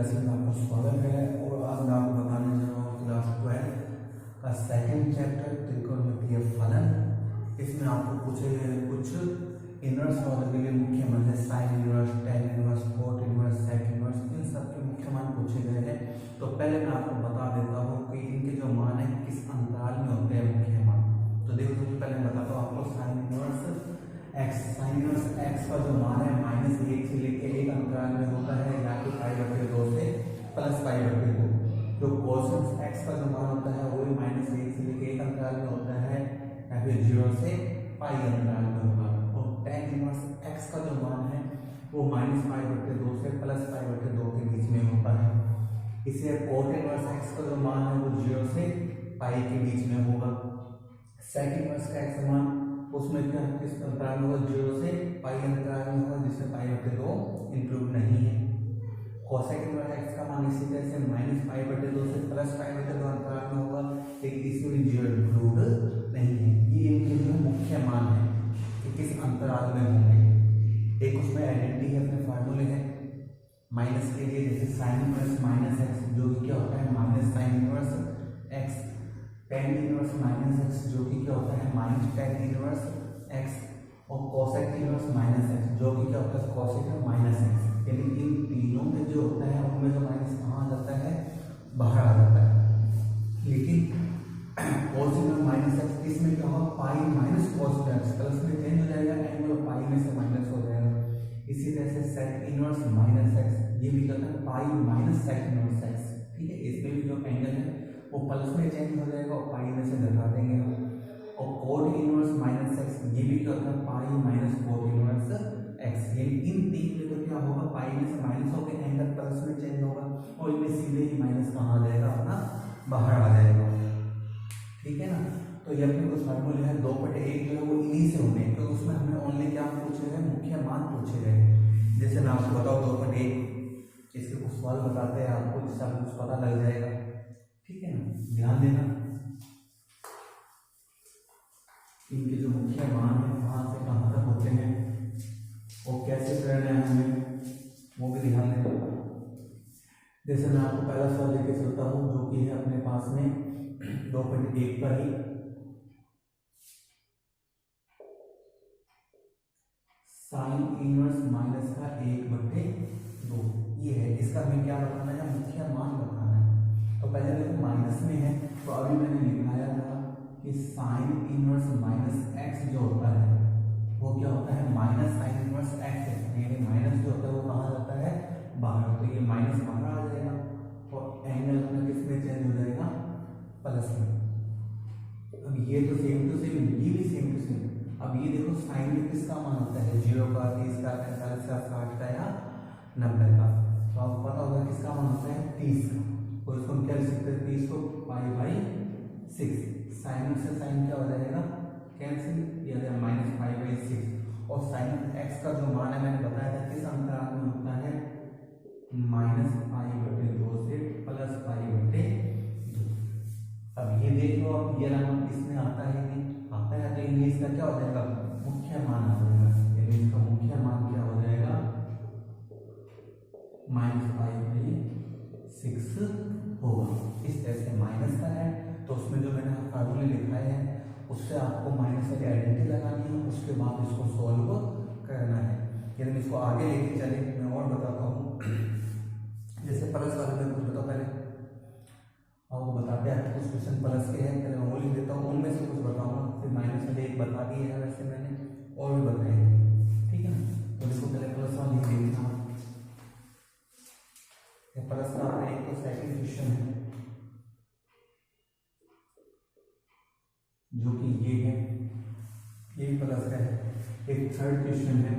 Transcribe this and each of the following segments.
Class में आपका स्वागत है। और आज मैं आपको बताने जा रहा हूँ क्लास 12 का सेकंड चैप्टर त्रिकोणमितीय फलन। इसमें आपको पूछे गए कुछ इनवर्स फॉर्मूले के लिए मुख्य मान है sine inverse, tan inverse, cot inverse, sec inverse, इन सब के मुख्य मान पूछे गए हैं। तो पहले मैं आपको बता देता हूँ कि इनके जो मान है किस अंतराल में होते हैं मुख्य मान। तो देखो सबसे पहले मैं बताता हूँ आपको sign inverse x. Sign inverse x का जो मान है -1 से लेके 1 अंतराल में होता है, या कि π/2 से +π/2। जो कोसाइन एक्स का जो मान होता है वो भी -1 से लेके 1 अंतराल में होता है, या फिर 0 से π अंतराल में होगा। और tan इनवर्स एक्स का जो मान है वो -π/2 से +π/2 के बीच में होता है। इसलिए कोट इनवर्स एक्स का जो मान है वो 0 से π के बीच में होगा। सेक इनवर्स का एक्स मान उसमें क्या किस अंतराल में होगा, 0 से π अंतराल में होगा, जिसमें π/2 इंक्लूड नहीं है। कोसेक इनवर्स एक्स का मान इसी तरह से -π/2 से +π/2 अंतराल में होगा, लेकिन इसमें भी 0 इंक्लूड नहीं है। ये इनके जो मुख्य मान है कि किस अंतराल में होंगे। एक उसमें आइडेंटिटी है, अपने फार्मूले हैं माइनस के लिए, जैसे साइन इनवर्स माइनस एक्स जो कि क्या होता है minus sign inverse x, tan inverse minus x जो कि क्या होता है माइनस टेन इनवर्स एक्स, और कोसेक इनवर्स माइनस एक्स जो कि क्या होता है कोसेक माइनस एक्स। यानी इन तीनों में जो होता है उनमें जो माइनस कहाँ आ जाता है, बाहर आ जाता है। लेकिन कोसेक माइनस एक्स इसमें क्या होगा, pi minus cosec x plus में चेंज हो जाएगा, एंगल पाई में से माइनस हो जाएगा। इसी तरह से सेक इनवर्स माइनस एक्स ये भी कहता है pi minus sec inverse x, ठीक है। इसमें भी जो एंगल है वो प्लस में चेंज हो जाएगा और पाई में से घटा देंगे हम। और कोट इनवर्स माइनस एक्स ये भी क्या होता है pi minus cot inverse x. यानी इन तीन में तो क्या होगा, पाई में से माइनस होकर एंगल प्लस में चेंज होगा, और इनमें सीधे ही माइनस कहाँ आ जाएगा, अपना बाहर आ जाएगा, ठीक है ना। तो ये अपने कुछ फार्मूले है 2/1 जो है वो इन्हीं से होंगे, तो उसमें हमें ओनली क्या पूछे गए, मुख्य मान पूछे गए। जैसे मैं आपको बताऊँ 2/1 इसके कुछ सवाल बताते हैं आपको, जिससे आपको कुछ पता लग जाएगा, ठीक है ना। ध्यान देना इनके जो मुख्य मान है कहाँ से कहाँ तक होते हैं और कैसे करना है हमें, वो भी ध्यान देना। जैसे मैं आपको पहला सवाल लेके चलता हूँ जो कि है अपने पास में 2/1 पर ही। साइन इनवर्स माइनस का 1/2 ये है, इसका हमें क्या बताना है, मुख्य मान बताना है। तो पहले देखो माइनस में है, तो अभी मैंने लिखाया था कि साइन इनवर्स माइनस एक्स जो होता है वो क्या होता है माइनस साइन इनवर्स एक्स है, यानी माइनस जो होता है वो कहाँ जाता है, बाहर। तो ये माइनस बाहर आ जाएगा और एंगल अपना किस में चेंज हो जाएगा, प्लस में। अब ये तो सेम टू सेम, ये भी सेम टू सेम। अब ये देखो साइन में किसका मान होता है, 0 का, 30 का, 45 का, 60 का या 90 का। तो आपको पता होगा किसका मान होता है 30 का, और इसको हम क्या लिख सकते हैं 30 को π/6। साइन से साइन क्या हो जाएगा कैंसिल, ये आ जाएगा -π/6। और साइन एक्स का जो मान है मैंने बताया था किस अंतराल में होता है, -π/2 से +π/2। अब ये देख लो, अब ये नाम इसमें आता है नहीं आता है, तो इंग्लिश का क्या हो जाएगा, मुख्य मान आ जाएगा। यानी इसका मुख्य मान क्या हो जाएगा, -π/6 होगा। इस तरह से माइनस का है, तो उसमें जो मैंने फार्मूले लिखाए हैं उससे आपको माइनस वाली आइडेंटिटी लगानी है, उसके बाद इसको सॉल्व करना है। यदि इसको आगे लेके चले, मैं और बताता हूँ। जैसे प्लस वाले में कुछ बताओ, पहले आपको बताते हैं कुछ क्वेश्चन प्लस के हैं, पहले मैं वो लिख देता हूँ, उनमें से कुछ बताऊंगा। फिर माइनस वाले एक बता दिए है, वैसे मैंने और भी बताए, ठीक है ना। तो इसको पहले प्लस वाले लिख देता हूँ। प्लस का एक तो सेकंड क्वेश्चन है जो कि ये है, ये भी प्लस का है। एक थर्ड क्वेश्चन है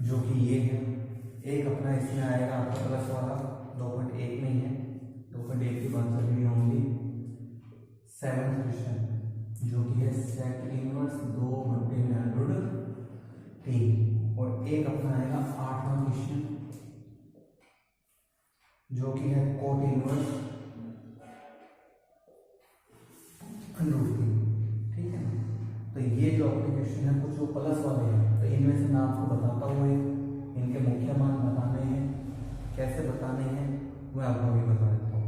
जो कि ये है। एक अपना इसमें आएगा आपका प्लस वाला 2/1 नहीं है, 2/1 की बात चल रही होंगी। 7th क्वेश्चन जो कि है सेक इनवर्स 2/√3। और एक अपना आएगा 8वां क्वेश्चन जो कि है कोट इनवर्स √3, ठीक है ना। तो ये जो अपने क्वेश्चन है कुछ वो प्लस वाले हैं, तो इनमें से मैं आपको बताता हूँ एक इनके मुख्य मान बताने हैं। कैसे बताने हैं मैं आपको अभी बता देता हूँ।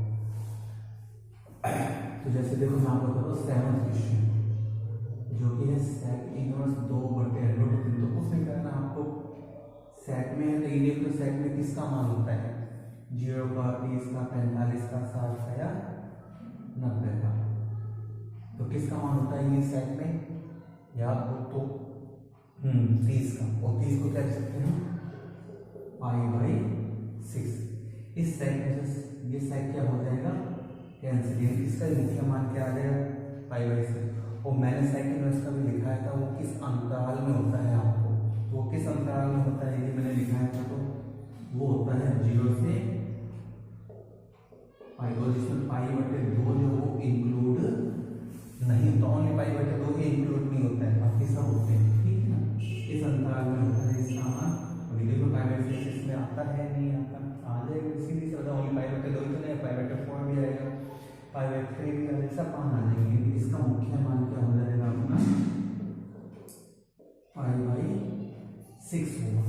तो जैसे देखो मैं आपको बताता हूँ 7th क्वेश्चन जो कि है सेक इनवर्स 2/√3। तो उसमें क्या है ना, आपको सेक में है तो ये देखो सेक में किसका मान होता है, 0 का, 30 का, 45 का, 60 का या 90 का। तो किसका मान होता है ये सेक में, याद हो तो 30 का। और 30 को क्या लिख सकते हैं π/6। इस सेक में से ये सेक क्या हो जाएगा, कैंसिल। इसका मुख्य मान क्या आ जाएगा π/6। और मैंने सेक इनवर्स का भी लिखाया था, वो किस अंतराल में होता है आपको, तो वो किस अंतराल में होता है ये मैंने लिखाया था, तो वो होता है 0 से π। और जिसमें π/2 जो वो इंक्लूड नहीं होता, ओनली π/2 ही इंक्लूड नहीं होता है, बाकी सब होते हैं। ठीक है ना, इस अंतराल में होता है इसका मान। अभी देखो π/6 इसमें आता है नहीं आता, आ जाएगा सीधी से, ओनली π/2 ही तो नहीं, π/4 भी आएगा, π/3 भी आएगा, सब मान आ जाएंगे। इसका मुख्य मान क्या हो जाएगा अपना π/6 होगा।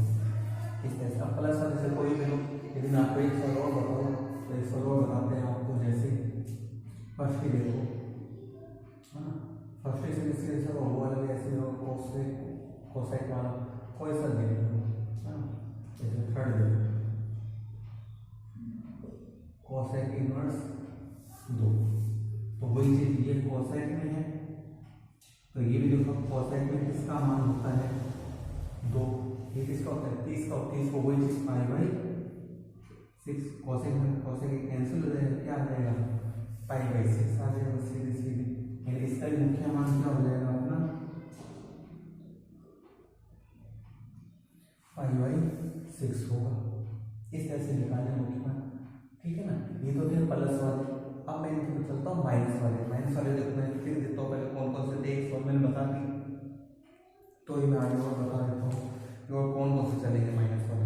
इस तरह से अब प्लस वाले से कोई भी लो, लेकिन आपको एक सवाल और बताओ, तो एक सवाल और बताते हैं आपको। जैसे फर्स्ट ही देखो है ना, फर्स्ट से इसके सर वो वाला भी ऐसे हो, कोसेक वाला कोई सा दे दो है ना। जैसे थर्ड देखो कोसेक इनवर्स 2, तो वही चीज ये कोसेक में है, तो ये भी देखो कोसेक में किसका मान होता है 2, ये किसका होता है 30 का, 30 को वही चीज π/6। कोसेक में कोसेक कैंसिल हो जाएगा, क्या आ जाएगा π/6 आ जाएगा सीधे सीधे। यानी इसका मुख्य मान क्या हो जाएगा अपना π/6 होगा। इस तरह से निकालने मुख्य मान। ठीक है ना, ये तो थे प्लस वाले। अब मैं इनके चलता हूँ माइनस वाले। माइनस वाले देखो मैं फिर देता हूँ, पहले कौन कौन से थे, एक सौ मैंने बता दी, तो ये मैं आगे और बता देता हूँ और कौन कौन से चलेंगे माइनस वाले।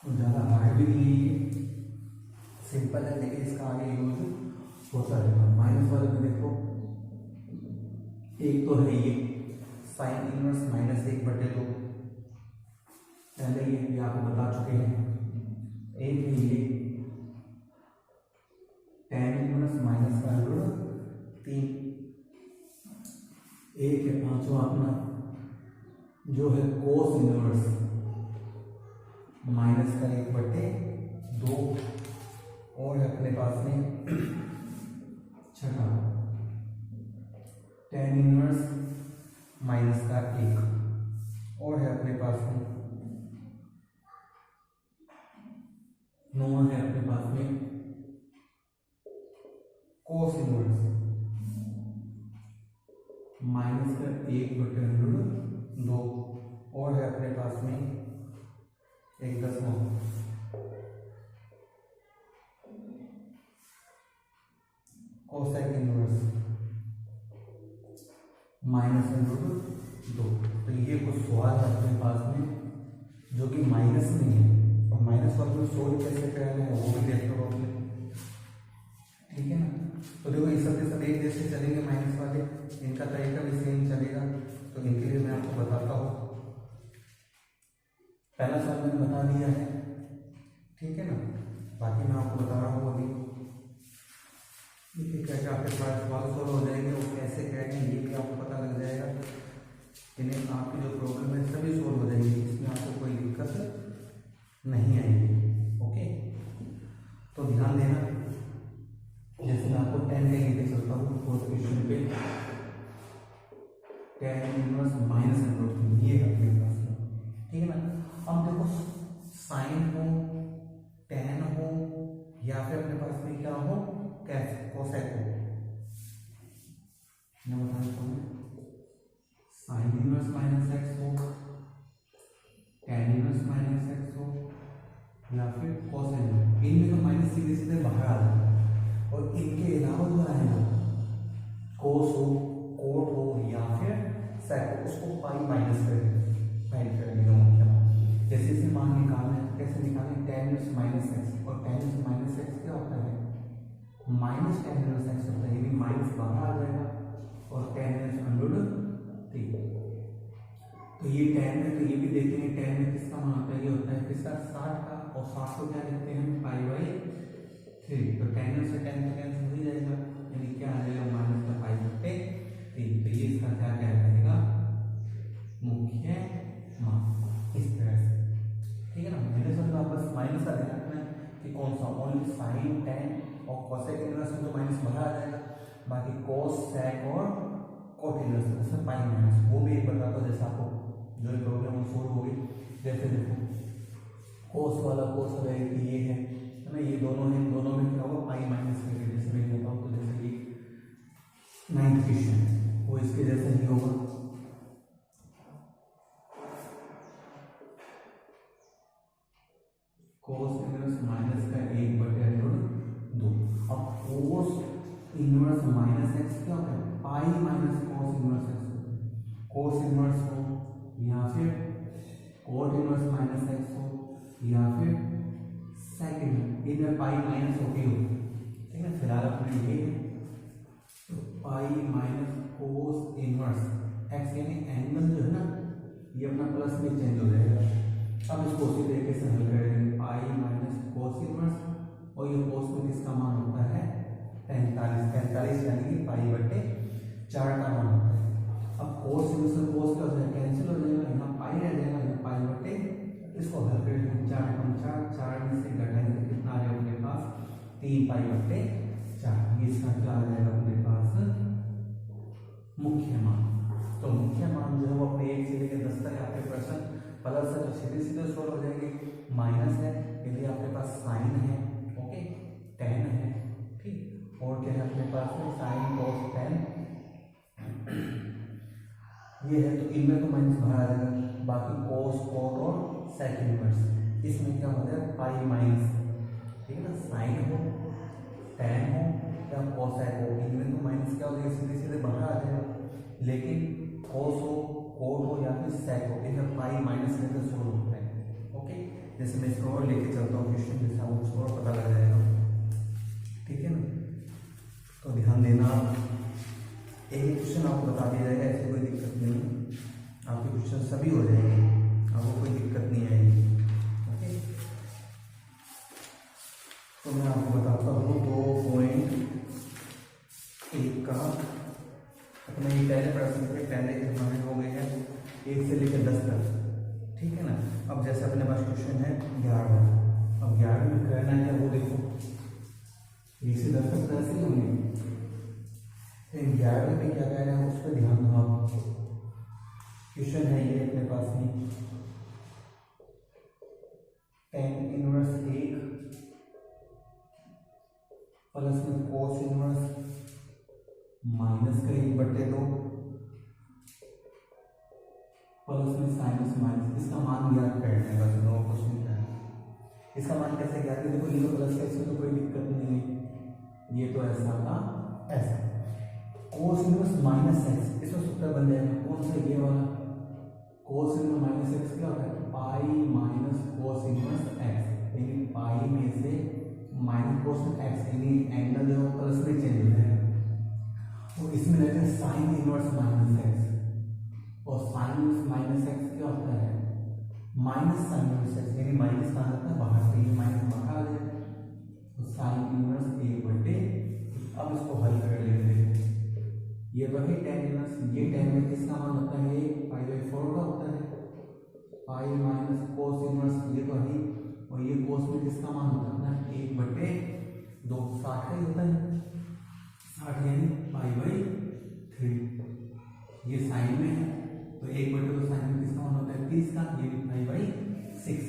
ज़्यादा हार्ड भी नहीं है, सिंपल है, लेकिन इसका आगे यूज होता रहेगा। माइनस वाले में देखो एक तो है ये साइन इनवर्स -1/2, पहले ये आपको बता चुके हैं। एक है ये tan इनवर्स -√3। एक है पांचवा अपना जो है कोस इनवर्स -1/2, और है अपने पास में छठा tan इनवर्स -1, और है अपने पास में नौवां है अपने पास में कोस इनवर्स -1/√2, और है अपने पास में एक 10वां कोसेक इनवर्स -√2। तो ये कुछ सवाल है अपने पास में जो कि माइनस में है, और माइनस वाले में सोल्व कैसे करना है वो भी देख लो अपने। ठीक है ना, तो देखो ये सब के सब एक जैसे चलेंगे माइनस वाले, इनका तरीका भी सेम चलेगा। तो इनके लिए मैं आपको बताता हूँ। पहला सवाल मैंने बता दिया है, ठीक है ना, बाकी मैं आपको बता रहा हूँ अभी। देखिए क्या क्या आपके पास सवाल सोल्व हो जाएंगे, वो कैसे करेंगे ये भी आपको पता लग जाएगा। इन्हें आपकी जो प्रॉब्लम है सभी सोल्व हो जाएंगी, इसमें आपको कोई दिक्कत नहीं आएगी। ओके, तो ध्यान देना। जैसे मैं आपको 10 के लेके चलता हूँ फोर्थ क्वेश्चन पे, tan इनवर्स -√3 ये है अपने पास में। ठीक है ना, अब देखो साइन हो, tan हो, या फिर अपने पास में क्या हो कोसेक हो। मैं बता देता हूँ, साइन इनवर्स -x हो, tan इनवर्स -x हो, या फिर कोसेक हो। इनमें तो माइनस सीधे सीधे बाहर आ जाए, और इनके अलावा जो आएगा कोस हो, कोट हो, या फिर सेक हो, उसको पाई माइनस करेंगे, फाइंड करेंगे मुख्य मान। जैसे इसे मान निकालना है, कैसे निकालें, tan इनवर्स -x, और tan इनवर्स -x क्या होता है -tan इनवर्स x होता है, ये भी माइनस बाहर आ जाएगा, और tan इनवर्स √3। तो ये किसका 60 का, और 60 को क्या लिखते हैं π/3, तो 10 से 10 तो कैंसिल हो ही जाएगा, यानी क्या आ जाएगा -π/3। तो ये इसका क्या क्या रहेगा मुख्य मान, इस तरह से, ठीक है ना। मैंने सोचा बस माइनस का ध्यान रखना है कि कौन सा, ओनली साइन टेन और कोसेक इनवर्स में तो माइनस बाहर आ जाएगा, बाकी कोस सेक और कोट इनवर्स में पाई माइनस, वो भी एक बताता हूँ जैसे आपको जो भी प्रॉब्लम सोल्व होगी। जैसे देखो कोस वाला कोस ये है ना, ये दोनों है, दोनों में क्या होगा पाई माइनस करके, जैसे मैं कहता हूँ, तो जैसे ये 9th क्वेश्चन वो इसके जैसे ही होगा, कोस इनवर्स माइनस का 1/√2। अब कोस इनवर्स माइनस एक्स क्या होता है, pi minus cos inverse x होता है। कोस इनवर्स हो या फिर कोट इनवर्स माइनस एक्स हो या फिर सेकंड, इधर पाई माइनस होती हो, ठीक है। फिलहाल अपने ये तो pi minus cos inverse x, यानी एंगल जो है ना ये अपना प्लस में चेंज हो जाएगा। अब इसको उसी तरीके से हल करेंगे, पाई माइनस कोस इनवर्स, और ये कोस में किसका मान होता है 45 यानी कि π/4 का मान होता है। अब कोस इनवर्स कोस का हो जाएगा कैंसिल हो जाएगा, यहाँ पाई रह जाएगा, यहाँ π/, इसको हल करेंगे 4 कम 4 में से घटाएंगे कितना आ जाएगा अपने पास 3π/4, ये इसका क्या आ जाएगा अपने पास मुख्य मान। तो मुख्य मान जो है वो अपने 1 से लेकर 10 तक आपके प्रश्न प्लस है तो सीधे सीधे सोल्व हो जाएंगे, माइनस है यदि आपके पास साइन है, ओके, टेन है, ठीक, और क्या है अपने पास में साइन कोस टेन ये है, तो इनमें तो माइनस बाहर आ जाएगा, बाकी कोस कोट और सेक इनवर्स इसमें क्या हो जाएगा पाई माइनस, ठीक है ना, साइन हो टेन हो या कोसेक हो, इनमें तो माइनस क्या हो जाएगा सीधे सीधे बाहर आ जाएगा, लेकिन कोस हो कोट हो या फिर सेक हो, इधर पाई माइनस में से सोल्व होता है, ओके। जैसे मैं इसको और लेके चलता हूँ क्वेश्चन, जैसे आपको और पता लग जाएगा, ठीक है ना। तो ध्यान देना, एक क्वेश्चन आपको बता दिया जाएगा, ऐसी कोई दिक्कत नहीं, आपके क्वेश्चन सभी हो जाएंगे, आपको कोई दिक्कत नहीं आएगी, ओके। तो मैं आपको बताता हूँ 2.1 का अपने ये पहले प्रश्न के पहले हमारे हो गए हैं 1 से लेकर 10 तक, ठीक है ना। अब जैसे अपने पास क्वेश्चन है 11, अब 11 में करना है वो देखो 1 से 10 तक कैसे होंगे, 11 में क्या कह रहे हैं उस पर ध्यान दो आप। क्वेश्चन है ये अपने पास में tan इनवर्स 1 प्लस में कोस इनवर्स माइनस का 1/2 प्लस में साइनस माइनस, इसका मान ज्ञात करने का जो क्वेश्चन क्या है, इसका मान कैसे ज्ञात करें, देखो ये प्लस का इसमें तो कोई दिक्कत नहीं है, ये तो ऐसा का ऐसा, कोस इनवर्स माइनस एक्स इसमें सूत्र बन जाएगा, कौन सा ये वाला कोस इनवर्स माइनस एक्स क्या होता है pi minus cos inverse x, यानी पाई में से माइनस कोस एक्स, यानी एंगल जो प्लस में चेंज हो जाएगा, तो इसमें रहता है साइन इनवर्स माइनस एक्स, और साइन इनवर्स माइनस एक्स क्या होता है माइनस साइन इनवर्स एक्स, यानी माइनस कहाँ जाता है बाहर, से ये माइनस बाहर आ जाएगा, तो साइन इनवर्स 1/, अब इसको हल कर लेते हैं, ये तो है tan इनवर्स, ये tan में किसका मान होता है π/4 का होता है, पाई माइनस कोस इनवर्स ये तो है, और ये कोस में किसका मान होता है ना 1/2, 60 का ही होता है, 60 यानी π/3, ये साइन में है तो 1/2 साइन में किसका मान होता है 30 का, ये भी π/6,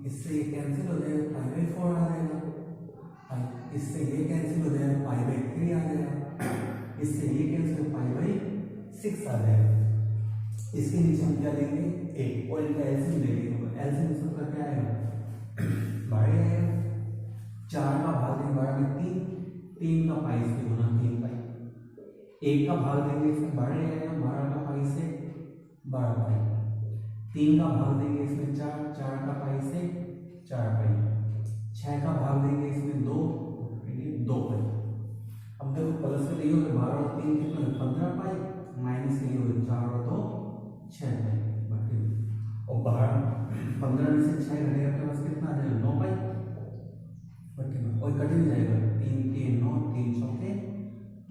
इससे ये कैंसिल हो जाएगा π/4 आ जाएगा, इससे ये कैंसिल हो जाएगा π/3 आ जाएगा, इससे ये कैंसिल π/6 आ जाएगा, इसके नीचे हम क्या लेंगे 1 और इनका एलसीएम ले लेंगे, एलसीएम इसका क्या आएगा 12 आएगा, 4 का भाग देंगे 12 में 3 का पाई से गुना 3 पाई, 1 का भाग देंगे इसमें 12 आएगा, 12 का पाई से 12 पाई, 3 का भाग देंगे इसमें 4 का पाई से 4 पाई, 6 का भाग देंगे इसमें 2 पाई। अब देखो प्लस में नहीं होगा 12 और 3 कितना 15 पाई, माइनस नहीं होगा 4 और 2 6 पाई, और 12 15 में से 6 घटेगा कट भी जाएगा, 3 के 9, 3 चौके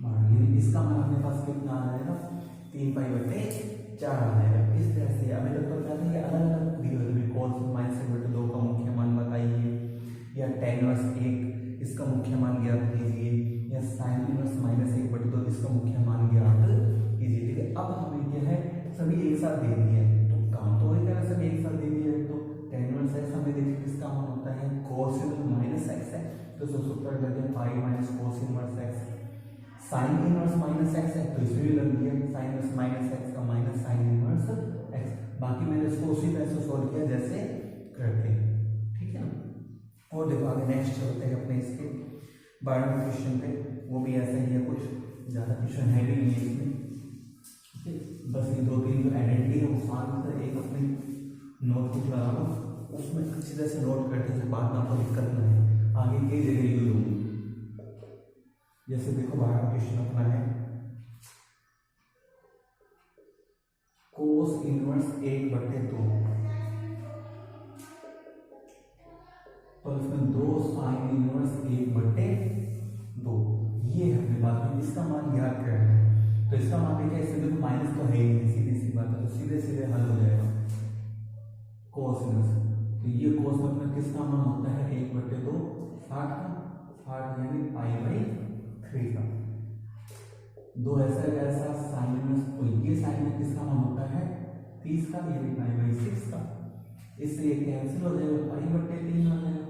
12, इसका मान अपने पास कितना आ जाएगा, 3 पाई बटे 4 आ जाएगा। इस तरह से अभी तक तो क्या था, ये अलग अलग दिए हुए थे, cos -1/2 का मुख्य मान बताइए, या tan इनवर्स 1 इसका मुख्य मान ज्ञात कीजिए, या sin इनवर्स -1/2 इसका मुख्य मान ज्ञात कीजिए। ठीक है, अब हमें क्या है, सभी एक साथ दे दिए, तो काम तो वही करें, सभी एक साथ दे दिए। तो tan इनवर्स x हमें देखिए किसका मान होता है, cos इनवर्स -x है, तो सूत्र लग गया pi minus cos inverse x। sin inverse -x है, तो इसमें भी लग गया sin इनवर्स -x का माइनस sin इनवर्स x। बाकी मैंने इसको उसी तरह से सॉल्व किया जैसे करते हैं। ठीक है ना, और देखो आगे नेक्स्ट चलते हैं अपने इसके 12वें क्वेश्चन पे, वो भी ऐसा ही है, कुछ ज़्यादा क्वेश्चन है भी नहीं है इसमें। ठीक है, बस ये 2-3 जो आइडेंटिटी है वो साथ में एक अपने नोटबुक लगा लो, उसमें अच्छी तरह से नोट करते हैं, बाद में आपको दिक्कत ना है, आगे कई जगह यूज होगी। जैसे देखो 12वां क्वेश्चन अपना है cos इनवर्स 1/2, तो इसमें 2 sin इनवर्स 1/2, ये है अपने पास में, इसका मान ज्ञात करना है। तो इसका मान देखिए, इसमें देखो माइनस तो है ही नहीं, सीधी सी बात है, तो सीधे सीधे हल हो जाएगा cos इनवर्स। तो ये cos मतलब किसका मान होता है, 1/2 60 का, 60 यानी π/3 का। 2 ऐसा है ऐसा sin इनवर्स, तो ये sin में किसका मान होता है 30 का, यानी π/6 का। इससे ये कैंसिल हो जाएगा, π/3 आ जाएगा,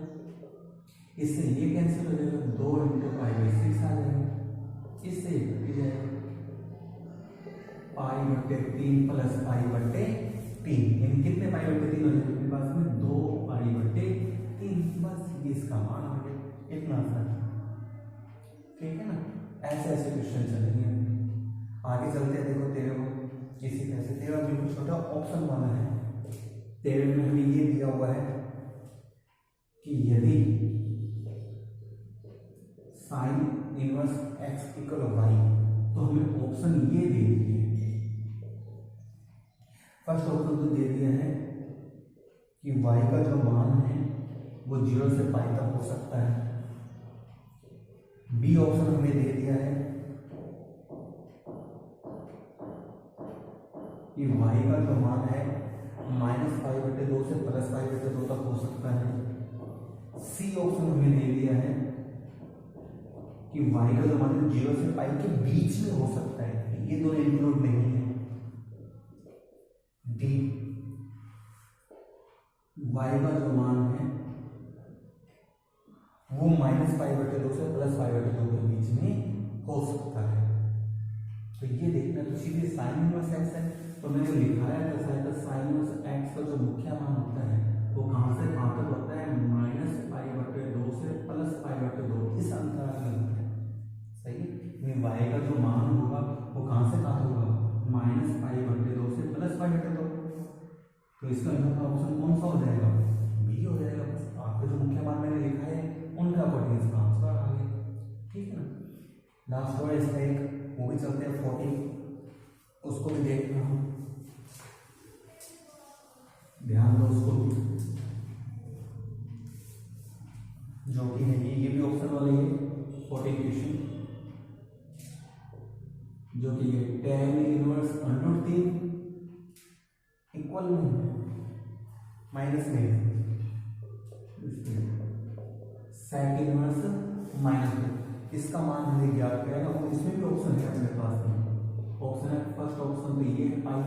इससे ये कैंसिल हो जाएगा, 2 × π/6 आ जाएगा, इससे ये कट जाएगा, π/3 प्लस π/3, यानी कितने π/3 हो जाएगा अपने पास में, 2 π/3, बस ये इसका मान आ गया, इतना सा। ठीक है ना, ऐसे ऐसे क्वेश्चन चलेंगे। आगे चलते हैं, देखो 13 इसी तरह से, 13 बिल्कुल छोटा ऑप्शन वाला है। 13 में हमें ये दिया हुआ है कि यदि sin इनवर्स x = y, तो हमें ऑप्शन ये दे दिए। फर्स्ट ऑप्शन तो दे दिया है कि y का जो मान है वो 0 से पाई तक हो सकता है। बी ऑप्शन हमें दे दिया है कि y का जो मान है -π/2 से +π/2 तक हो सकता है। सी ऑप्शन हमें दे दिया है कि y का जो मान है 0 से पाई के बीच में हो सकता है, ये दोनों इंक्लूड नहीं है। डी, y का जो मान है वो -π/2 से +π/2 के बीच में हो सकता है। तो ये देखना, तो सीधे sin इनवर्स x है, तो मैंने लिखा है तो sin इनवर्स x का जो मुख्य मान होता है वो कहां से कहां तक होता है, -π/2 से +π/2, इस अंतराल में होता है। सही, y का जो मान होगा वो कहां से कहां होगा, -π/2 से +π/2। तो इसका ऑप्शन कौन सा हो जाएगा, बी हो जाएगा। बस आपका जो मुख्य मान मैंने लिखा है उनका अकॉर्डिंग इसका आंसर आ गया। ठीक है ना, लास्ट वर्ड इसका एक वो भी चलते हैं 40, उसको भी देख रहा हूँ, ध्यान दो उसको भी, जो कि है ये भी ऑप्शन वाला ही है 40 क्वेश्चन, जो कि ये tan इनवर्स √3 इक्वल में माइनस में sec इनवर्स -2, इसका मान हमें ज्ञात करेगा। और इसमें भी ऑप्शन है अपने पास में, ऑप्शन है फर्स्ट ऑप्शन तो ये है पाई,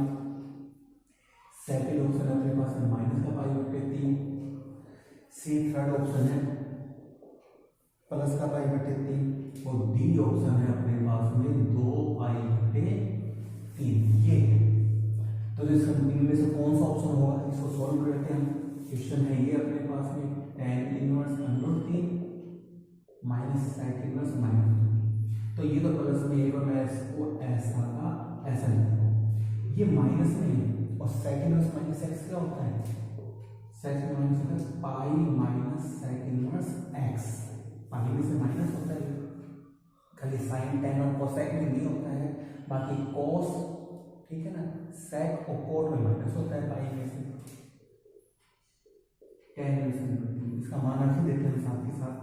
सेकंड ऑप्शन है अपने पास में -π/3, सी थर्ड ऑप्शन है +π/3, और डी ऑप्शन है अपने पास में 2π/3। ये है, तो इनमें से कौन सा ऑप्शन होगा, इसको सॉल्व करते हैं। क्वेश्चन है ये अपने पास में tan inverse √3 minus sec inverse -2, तो ये तो प्लस में एक, और मैं इसको ऐसा का ऐसा लिखूंगा, ये माइनस में है, और sec इनवर्स -x क्या होता है, sec इनवर्स पाई माइनस sec इनवर्स x, पाई में से माइनस होता है, खाली sin tan और cosec में नहीं होता है, बाकी cos, ठीक है ना, sec और cot में माइनस होता है पाई में से। tan इनवर्स, इसका मान रख देते हैं साथ ही साथ,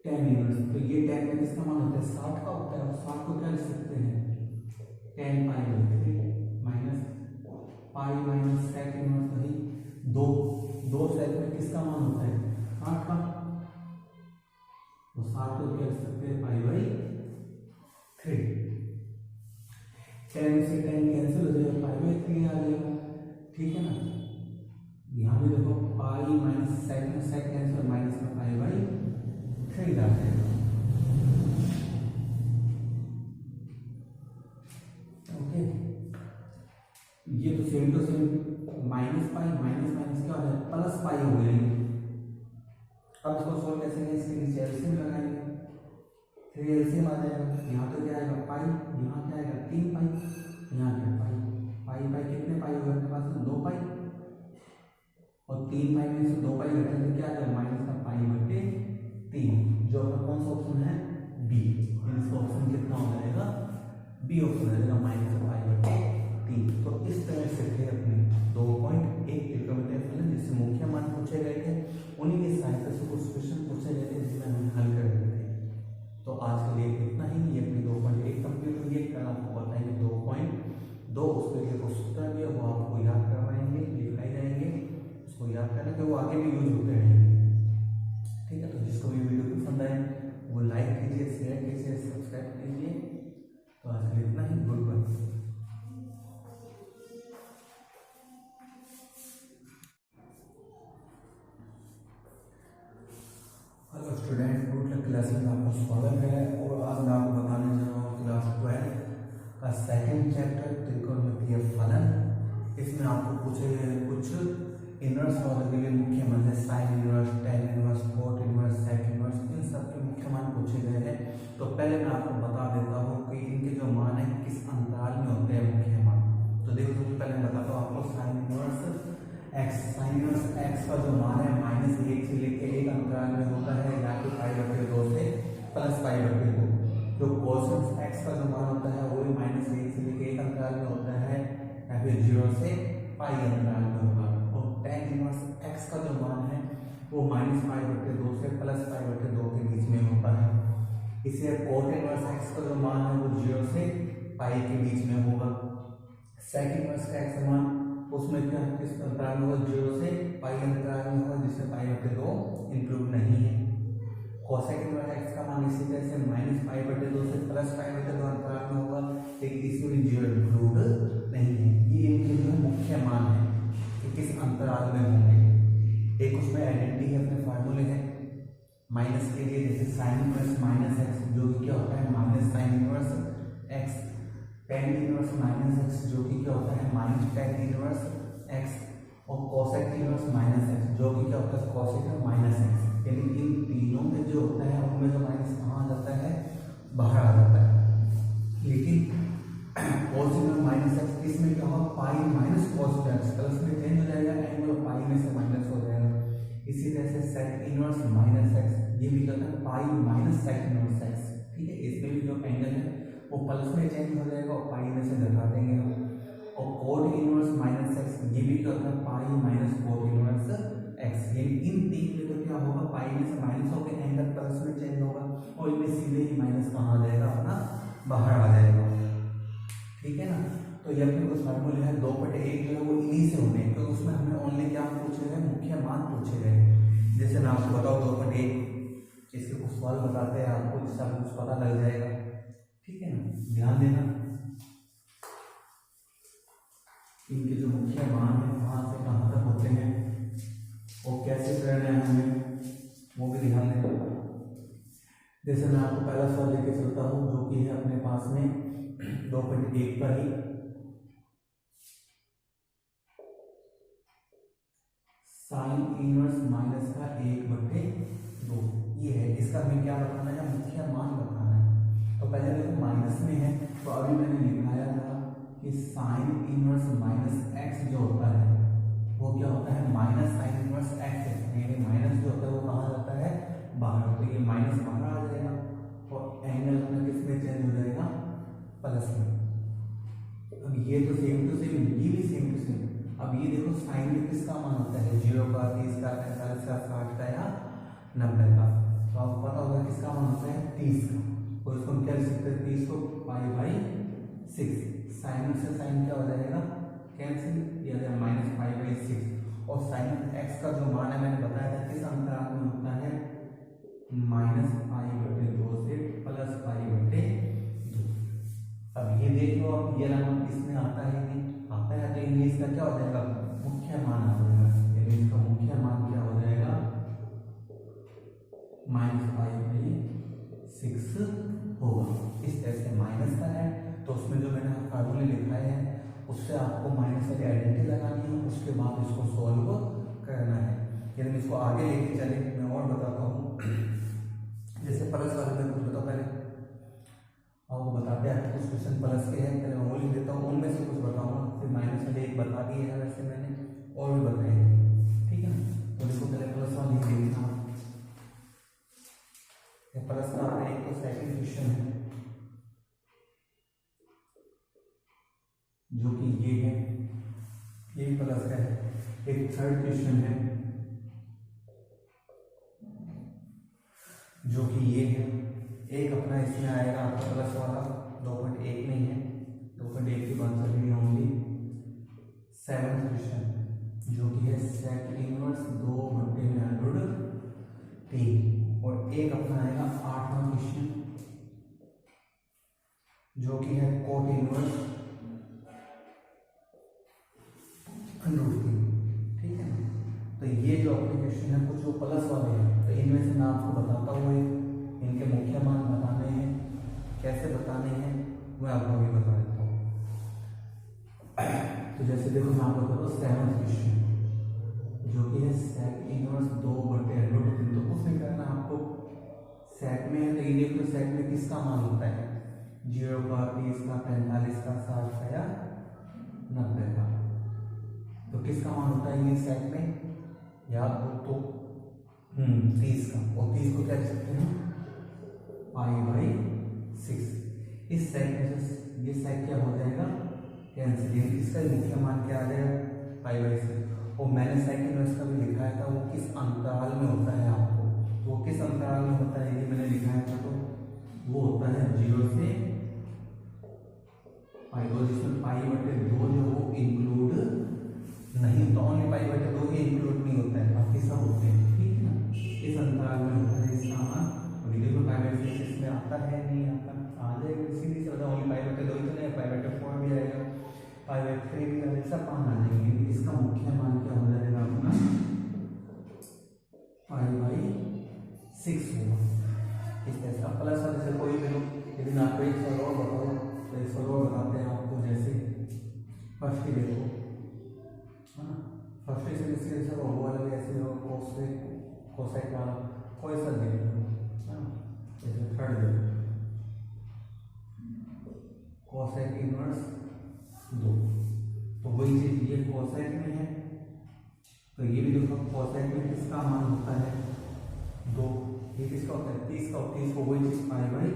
टेन इनवर्स, तो ये टेन में किसका मान होता है 60 का होता है, और 60 को क्या लिख सकते हैं 10 pi by 3 minus pi minus sec inverse वही दो सेक में किसका मान होता है 60 का, तो 60 को क्या लिख सकते हैं पाई बाई 3। 10 से 10 कैंसिल हो जाएगा, पाई बाई 3 आ जाएगा, ठीक है ना। यहाँ भी देखो पाई माइनस सेक में सेक कैंसिल, माइनस में पाई बाई 3 आ जाएगा। ओके, ये तो same to same minus pi minus minus क्या हो जाएगा प्लस पाई हो गई। अब इसको सोल्व कैसे करें, इसके नीचे एलसीएम लगाएंगे, 3 एलसीएम आ जाएगा, यहाँ तो क्या आएगा पाई, यहाँ क्या आएगा 3 पाई, यहाँ क्या पाई पाई पाई कितने पाई होगा अपने पास 2 पाई, और 3 पाई में से 2 पाई घटाएंगे तो क्या आ जाएगा माइनस का पाई बटे 3, जो अपना कौन सा ऑप्शन है बी। इसका ऑप्शन कितना हो जाएगा बी ऑप्शन हो जाएगा माइनस का पाई बटे 3। तो इस तरह से थे अपने 2.1 त्रिकोणमितीय फलन जिससे मुख्य मान पूछे गए थे, उन्हीं की सहायता से कुछ क्वेश्चन पूछे गए थे जिसमें हम हल कर रहे थे। तो आज के लिए इतना ही, ये अपनी 2.1 कंप्लीट हुई है। कल आपको बताएंगे 2.2, उसके लिए कुछ सूत्र भी है वो आपको याद करवाएंगे, लिखाए जाएंगे, उसको याद करना कि वो आगे भी यूज होते रहेंगे, ठीक है। तो जिसको भी वीडियो पसंद आए वो लाइक कीजिए, शेयर कीजिए, सब्सक्राइब कीजिए। तो आज के लिए इतना ही, good bye. Hello student, good luck class में आपका स्वागत है। और आज मैं आपको बताने जा रहा हूँ क्लास 12 का सेकंड चैप्टर त्रिकोणमितीय फलन। इसमें आपको पूछे गए कुछ इनवर्स ऑर्डर के लिए मुख्य मान है sine inverse, tan inverse, cot inverse, sec inverse, इन सब के मुख्य मान पूछे गए हैं। तो पहले मैं आपको बता देता हूँ कि इनके जो मान है किस अंतराल में होते हैं मुख्य मान। तो देखो सबसे पहले मैं बताता हूँ आपको sign inverse x, sign inverse x का जो मान है -1 से लेके 1 अंतराल में होता है, या फिर π/2 से +π/2। जो कोसाइनस एक्स का जो मान होता है वो भी -1 से लेके 1 अंतराल में होता है, या फिर 0 से π अंतराल में होगा। और tan इनवर्स एक्स का जो मान है वो -π/2 से +π/2 के बीच में होता है। इसे कोट इनवर्स एक्स का जो मान है वो 0 से π के बीच में होगा। सेक इनवर्स का एक्स मान उसमें क्या किस अंतराल में होगा 0 से π अंतराल में होगा, जिसमें π/2 इंक्लूड नहीं है। कोसेक इनवर्स एक्स का मान इसी तरह से -π/2 से +π/2 अंतराल में होगा, लेकिन इसमें 0 इंक्लूड नहीं है। ये इनके जो मुख्य मान है कि किस अंतराल में होंगे। एक उसमें आइडेंटिटी है, अपने फार्मूले हैं माइनस के लिए, जैसे साइन इनवर्स माइनस एक्स जो कि क्या होता है minus sign inverse x, tan inverse minus x जो कि क्या होता है माइनस टेन इनवर्स एक्स, और कोसेक इनवर्स माइनस एक्स जो कि क्या होता है कोसेक माइनस एक्स। यानी इन तीनों में जो होता है उनमें जो माइनस कहाँ आ जाता है बाहर आ जाता है। लेकिन कोसेक माइनस एक्स इसमें क्या होगा pi minus cosec x, plus में चेंज हो जाएगा एंड वो पाई में से माइनस हो जाएगा। इसी तरह से सेक इनवर्स माइनस एक्स, ये भी कहता है pi minus sec inverse x, ठीक है। इसमें भी जो एंगल है वो प्लस में चेंज हो जाएगा और पाई में से घटा देंगे हम। और कोट इनवर्स माइनस एक्स, ये भी क्या होता है pi minus cot inverse x. ये इन तीन में तो क्या होगा पाई में से माइनस होकर एंगल प्लस में चेंज होगा, और इनमें सीधे ही माइनस कहाँ आ जाएगा अपना बाहर आ जाएगा, ठीक है ना। तो ये अपने कुछ फार्मूले है 2/1 जो है वो इन्हीं से होने, तो उसमें हमें ओनली क्या पूछे गए मुख्य मान पूछे गए। जैसे मैं आपको बताऊँ 2/1 इसके कुछ सवाल बताते हैं आपको, जिससे आपको कुछ पता लग जाएगा, ठीक है ना। ध्यान देना इनके जो मुख्य मान है कहाँ से कहाँ तक होते हैं और कैसे करना है हमें, वो भी ध्यान देना। जैसे मैं आपको पहला सवाल लेके चलता हूँ जो कि है अपने पास में 2.1 पर ही साइन इनवर्स माइनस का 1/2 ये है। इसका हमें क्या बताना है मुख्य मान बताना है। तो पहले देखो माइनस में है, तो अभी मैंने लिखाया था कि साइन इनवर्स माइनस एक्स जो होता है वो क्या होता है माइनस साइन इनवर्स एक्स है, यानी माइनस जो होता है वो कहाँ जाता है बाहर, तो ये माइनस बाहर आ जाएगा और एंगल अपना किस में चेंज हो जाएगा प्लस में। अब ये तो सेम टू सेम, ये भी सेम टू सेम। अब ये देखो साइन में किसका मान होता है 0 का, 30 का, 45 का, 60 का या 90 का। तो आपको पता होगा कि किसका मान होता है 30 का, और इसको हम क्या लिख सकते हैं 30 को पाई बाई 6, साइन से साइन क्या हो जाएगा कैंसिल, ये आ जाएगा माइनस पाई बाई 6, और साइन एक्स का जो मान है मैंने बताया था किस अंतराल में होता है माइनस पाई बटे 2 से प्लस पाई बटे 2। अब ये देख लो, अब ये नाम इसमें आता है नहीं आता है, तो इंग्लिश का क्या हो जाएगा मुख्य मान आ जाएगा, यानी इसका मुख्य मान क्या हो जाएगा माइनस पाई बाई 6 होगा। इस तरह से माइनस का है तो उसमें जो मैंने फार्मूले लिखाए हैं उससे आपको माइनस वाली आइडेंटिटी लगानी है, उसके बाद इसको सॉल्व करना है। यदि इसको आगे लेके चले मैं और बताता हूँ, जैसे प्लस वाले में कुछ बताओ पहले, आपको बताते हैं कुछ क्वेश्चन प्लस के हैं, पहले मैं वो लिख देता हूँ, उनमें से कुछ बताऊंगा, फिर माइनस वाले एक बता दिए हैं वैसे मैंने और भी बताए हैं, ठीक है ना। तो देखो पहले प्लस वाले ही देखना, प्लस का एक तो सेकंड क्वेश्चन है जो कि ये है, ये प्लस का है। एक थर्ड क्वेश्चन है जो कि ये है, एक अपना इसमें आएगा आपका प्लस वाला 2.1 नहीं है, 2.1 की बात चल रही होंगी। सेवंथ क्वेश्चन जो कि है सेक इनवर्स 2/√3, और एक अपना आएगा 8वां क्वेश्चन जो कि है कोट इनवर्स √3, ठीक है ना। तो ये जो अपने क्वेश्चन है कुछ जो प्लस वाले हैं, तो इनमें से मैं आपको बताता हूँ इनके मुख्य मान बताने हैं, कैसे बताने हैं मैं आपको अभी बता देता हूँ। तो जैसे देखो मैं आपको बताता हूँ सेवंथ क्वेश्चन जो कि है सेक इनवर्स 2/√3, तो उसमें करना आपको सेक में है, तो ये देखो सेक में किसका मान होता है 0 का 30 का 45 का 60 का या 90 का, तो किसका मान होता है ये सेक में याद हो तो 30 का, और 30 को क्या लिख सकते हैं पाई बाई 6। इस सेक में से ये सेक क्या हो जाएगा कैंसिल, इसका मुख्य मान क्या आ जाएगा पाई बाई 6। और मैंने सेक इनवर्स का भी लिखा था वो किस अंतराल में होता है आपको, तो वो किस अंतराल में होता है ये मैंने लिखा था, तो वो होता है 0 से पाई, और जिसमें पाई बटे 2 जो वो इंक्लूड नहीं होता, ओनली पाई बटे 2 ही इंक्लूड नहीं होता है, बाकी सब होते हैं, ठीक है ना। इस अंतराल में होता है इसका मान, और देखो पाई बटे 6 इसमें आता है नहीं आता, आ जाएगा सीधी से ओनली पाई बटे 2 ही तो नहीं, पाई बटे 4 भी आएगा, पाई बटे 3 भी आएगा, सब मान आ जाएंगे। इसका मुख्य मान क्या हो जाएगा अपना पाई बाई 6 होगा। इस तरह से प्लस वाले से कोई भी लो, लेकिन आपको एक सवाल और बताओ, तो एक सवाल और बताते हैं आपको, जैसे फर्स्ट ही देखो फर्स्ट से सर वो वाला भी ऐसे हो कोसेक वाला कोई सा देख लो, जैसे थर्ड देखो कोसेक इनवर्स 2, तो वही चीज ये कोसेक में है, तो ये भी देखो कोसेक में किसका मान होता है 2, ये किसका होता है 30 का, और 30 को वही चीज पाई बाई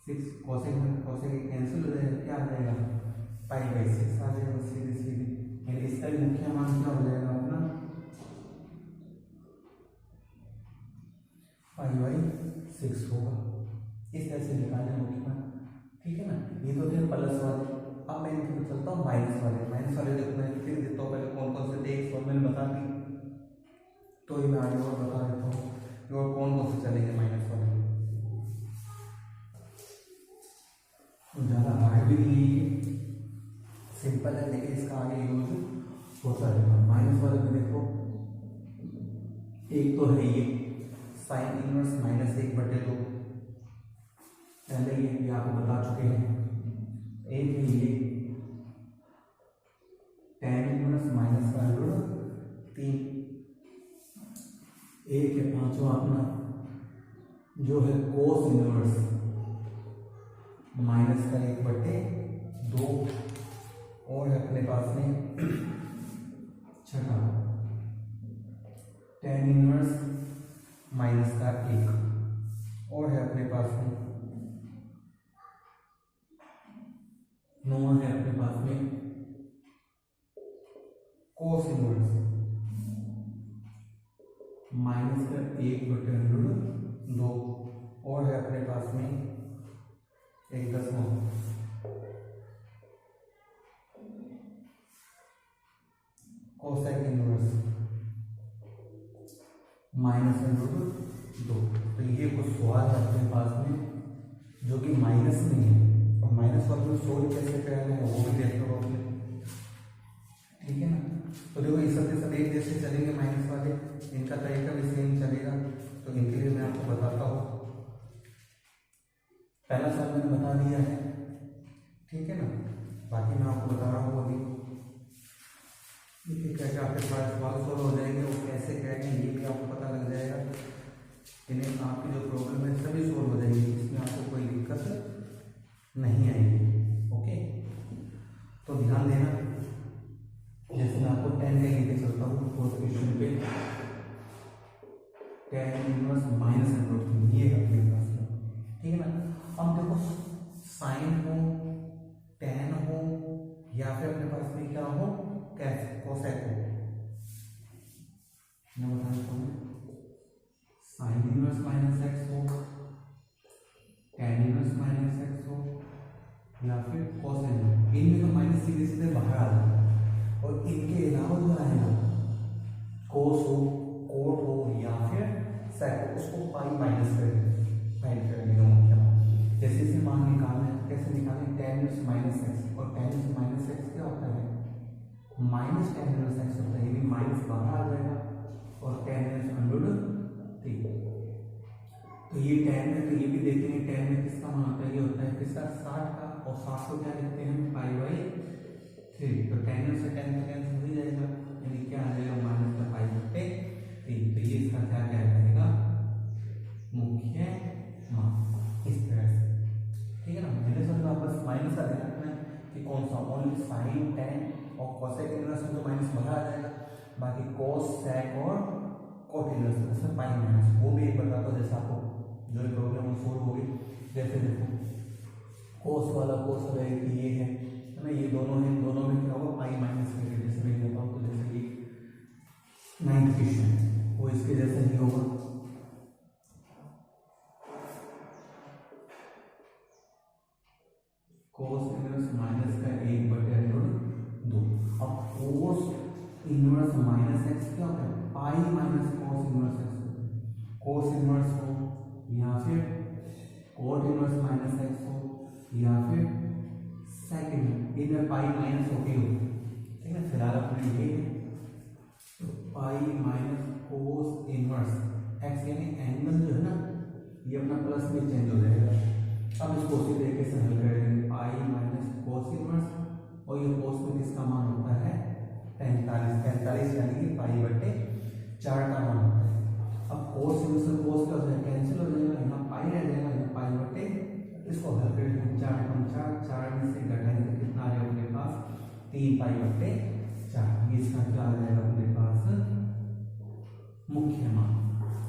6, कोसेक में कोसेक कैंसिल हो जाएगा, क्या आ जाएगा पाई बाई 6 आ जाएगा सीधे सीधे, यानी इसका भी मुख्य मान क्या हो जाएगा अपना पाई बाई 6 होगा। इस तरह से निकालना मुख्य मान, ठीक है ना। ये तो थे प्लस वाले, अब मैं इनके चलता हूँ माइनस वाले। माइनस वाले देखो मैं फिर देता हूँ, पहले कौन कौन से थे एक मैंने बता दी, तो ये मैं आगे और बता देता हूँ और कौन कौन से चलेंगे माइनस वाले, तो ज़्यादा हार्ड भी नहीं है, सिंपल है, लेकिन इसका आगे यूज होता रहेगा। माइनस वाले में देखो एक तो है ये साइन इनवर्स -1/2, पहले ये आपको बता चुके हैं। एक है ये tan इनवर्स -√3, एक है पांचवा अपना जो है कोस इनवर्स -1/2, और है अपने पास में छठा tan इनवर्स -1, और है अपने पास में नौवां है अपने पास में कोस इनवर्स -1/√2, पास में 1/10 कोसेक इनवर्स -√2। तो ये कुछ सवाल है अपने पास में जो कि माइनस में है, और माइनस वाले में सोल्व कैसे करना है वो भी देख लो अपने, ठीक है ना। तो देखो ये सब एक जैसे चलेंगे माइनस वाले, इनका तरीका भी सेम चलेगा। तो इनके लिए मैं आपको बताता हूँ। पहला सवाल मैंने बता दिया है, ठीक है ना, बाकी मैं आपको बता रहा हूँ अभी। देखिए क्या आपके पास सवाल सॉल्व हो जाएंगे, वो कैसे करेंगे ये भी आपको पता लग जाएगा। इन्हें आपकी जो प्रॉब्लम है सभी सॉल्व हो जाएगी, इसमें आपको कोई दिक्कत नहीं आएगी। ओके, तो ध्यान देना। जैसे मैं आपको 10 का लेके चलता हूँ फोर्थ क्वेश्चन पे, tan इनवर्स -√3 ये है अपने पास में, ठीक है ना। अब देखो साइन हो, tan हो, या फिर अपने पास में क्या हो, कोसेक हो। मैं बता देता हूँ, साइन इनवर्स -x हो, tan इनवर्स -x हो, या फिर कोस इनवर्स, इनमें तो माइनस सीधे सीधे बाहर आ जाए। और इनके अलावा जो आएगा कोस हो, कोट हो, या फिर सेक हो, उसको पाई माइनस कर देगा मुख्य। जैसे इसे मान निकालना है, कैसे निकालें, tan इनवर्स -x, और tan इनवर्स -x क्या होता है, -tan इनवर्स x होता है, ये भी माइनस बाहर आ जाएगा, और tan इनवर्स √3। तो ये tan है, तो ये भी देखेंगे tan में किसका मान होता है, ये होता है किसका, 60 का, और 60 को क्या लिखते हैं, π/3। तो tan से tan तो कैंसिल हो ही जाएगा, यानी क्या आ जाएगा, -π/3। तो ये इसका क्या क्या रहेगा, मुख्य मान, इस तरह से, ठीक है ना। मैंने समझा बस माइनस का ध्यान रखना है कि कौन सा, ओनली साइन, tan और कोसेक इनवर्स में तो माइनस बाहर आ जाएगा, बाकी कोस, सेक और कोट इनवर्स में पाई माइनस, वो भी एक बताता हूँ। जैसे आपको जो प्रॉब्लम सोल्व होगी, जैसे देखो कोस वाला कोस हो जाएगा कि ये है ना, ये दोनों है, दोनों में क्या होगा, पाई माइनस करके। जैसे मैं कहता हूँ, तो जैसे कि 9th क्वेश्चन वो इसके जैसे ही होगा, कोस इनवर्स माइनस का 1/√2। अब कोस इनवर्स -x क्या होता है, pi minus cos inverse x। Cos inverse हो, या फिर कोट इनवर्स -x हो, या फिर सेकंड इनमें पाई माइनस होती हो, ठीक है। फिलहाल अपने ये तो pi minus cos inverse x, यानी एंगल जो है ना ये अपना प्लस में चेंज हो जाएगा। अब इसको उसी तरीके से हल करेंगे, पाई माइनस कोस इनवर्स, और ये कोस में किसका मान होता है, 45 यानी कि π/4 का मान होता है। अब कोस इनवर्स से कोस क्या हो जाएगा, कैंसिल हो जाएगा, यहाँ पाई रह जाएगा, यहाँ π/, इसको हल करेंगे, 4 4 में से घटाएंगे तो कितना आ जाएगा अपने पास, 3π/4। ये इसका क्या आ जाएगा अपने पास, मुख्य मान।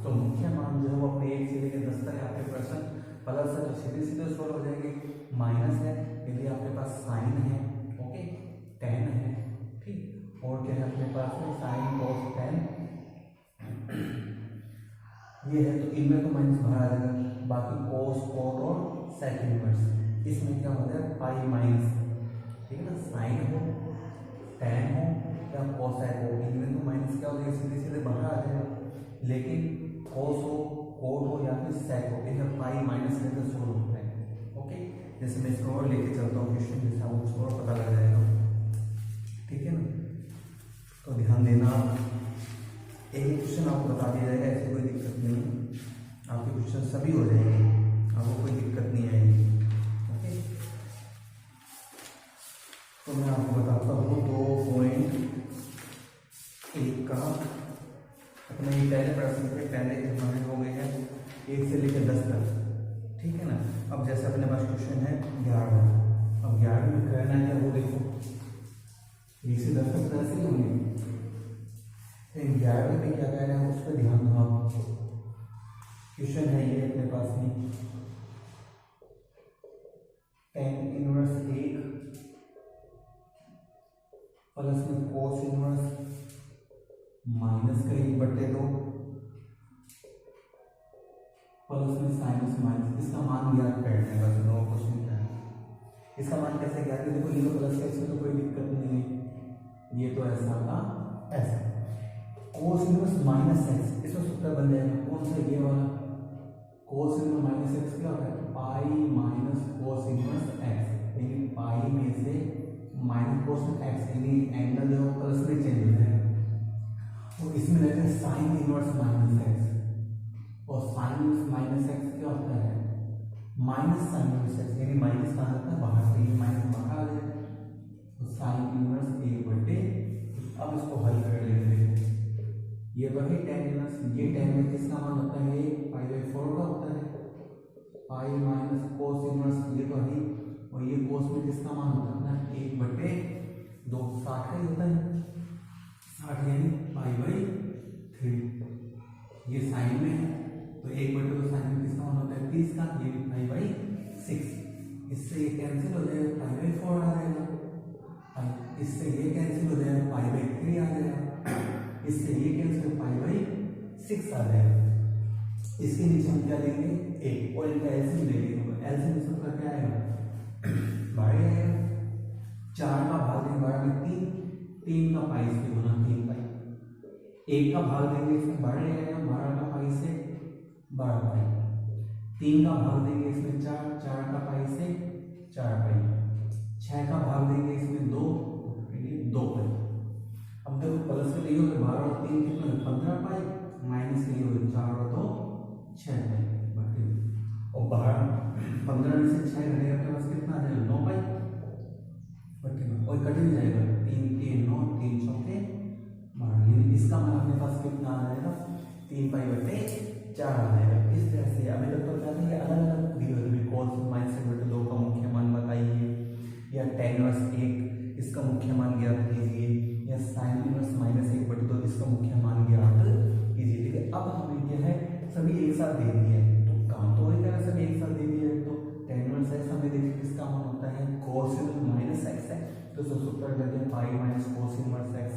तो मुख्य मान जो है वो अपने 1 से लेकर 10 तक आपके प्रश्न प्लस है तो सीधे सीधे सोल्व हो जाएंगे, माइनस है यदि आपके पास साइन है, ओके, tan है, ठीक, और क्या है अपने पास में साइन कोस tan ये है, तो इनमें तो माइनस बाहर आ जाएगा। बाकी कोस, कोट और सेक इनवर्स, इसमें क्या होता है, पाई माइनस, ठीक है ना। साइन हो, tan हो, या कोसेक हो, इनमें तो माइनस क्या हो जाएगा, सीधे सीधे बाहर आ जाएगा। लेकिन कोस हो, कोट हो, या फिर सेक हो, इनमें पाई माइनस लेकर सोल्व होता है। ओके, जैसे मैं इसको और लेके चलता हूँ क्वेश्चन, जैसे आपको उसको और पता लग जाएगा, ठीक है ना। तो ध्यान देना, एक क्वेश्चन आपको बता दिया जाएगा, ऐसी कोई दिक्कत नहीं, आपके क्वेश्चन सभी हो जाएंगे, आपको कोई दिक्कत नहीं आएगी। ओके, तो मैं आपको बताता हूँ 2.1 का अपने ये पहले प्रश्न के पहले हमारे हो गए हैं 1 से लेकर 10 तक, ठीक है ना। अब जैसे अपने पास क्वेश्चन है 11, अब 11 में करना है क्या, वो देखो 1 से 10 तक कैसे होंगे, 11 में क्या कह रहे हैं उस पर ध्यान दो आप। क्वेश्चन है ये अपने पास में, tan इनवर्स 1 प्लस में कोस इनवर्स माइनस का 1/2 प्लस में साइनस माइनस, इसका मान ज्ञात करना है, बस नो क्वेश्चन क्या है। इसका मान कैसे ज्ञात करें? देखो ये तो प्लस है, इसमें तो कोई दिक्कत नहीं है, ये तो ऐसा था ऐसा। कोस इनवर्स माइनस एक्स, इसमें सूत्र बन जाएगा कौन सा? ये वाला कोस इनवर्स माइनस एक्स क्या होता है? Pi minus cos inverse x, यानी पाई में से माइनस कोस एक्स, यानी एंगल जो प्लस में चेंज हो जाएगा। और इसमें रहता है साइन इनवर्स माइनस एक्स, और साइन इनवर्स माइनस एक्स क्या होता है? माइनस साइन इनवर्स एक्स, यानी माइनस कहाँ आता है? बाहर से, ये माइनस बाहर आ जाएगा, तो साइन इनवर्स एक बटे। अब इसको हल कर लेंगे। ये तो है टेन इनवर्स, ये टेन में किसका मान होता है? पाई बाई 4 का होता है, पाई माइनस कोस इनवर्स, ये तो है। और ये कोस में किसका मान होता है ना? 1/2, 60 का ही होता है, 60 यानी पाई बाई 3। ये साइन में है, तो 1/2 साइन में किसका मान होता है? 30 का, ये भी पाई बाई 6। इससे ये कैंसिल हो जाएगा, पाई बाई 4 आ जाएगा। इससे ये कैंसिल हो जाएगा, पाई बाई 3 आ जाएगा। इससे ये कैंसिल, पाई बाई 6 आ जाएगा। इसके नीचे हम क्या लेंगे? 1, और इनका एलसीएम ले लेंगे। एलसीएम इसका क्या आएगा? 12 आएगा। 4 का भाग देंगे 12 में 3 का पाई से गुना 3 पाई। 1 का भाग देंगे इसमें 12 आएगा, 12 का पाई से 12 पाई। 3 का भाग देंगे इसमें 4 का पाई से 4 पाई। 6 का भाग देंगे इसमें 2 पाई। अब देखो प्लस में लियो तो 12 और 3 कितना? 15 पाई, माइनस लियो तो 4 और 2 6 पाई बटे। और 15 में से 6 घटेगा तो बस कितना आ जाएगा? 9 पाई बटे। और कट नहीं जाएगा, 3 3 9, 3 चौके 12। इसका मान अपने पास कितना आ जाएगा? 3 पाई बटे 4 आ जाएगा। इस तरह से अभी तक तो क्या था, अलग अलग दिए कोस माइनस 2 का मुख्य मान बताइए, या टेन इनवर्स 1 इसका मुख्य मान ज्ञात कीजिए, या साइन इनवर्स माइनस 1/2 इसका मुख्य मान ज्ञात कीजिए। ठीक है, अब हमें क्या है, सभी एक साथ दे दिए हैं, तो काम तो वही तरह सभी एक साथ दे दिए हैं। तो टेन इनवर्स एक्स हमें देखिए किसका मान होता है? कोस इनवर्स माइनस एक्स है, तो सूत्र लग गया pi minus cos inverse x.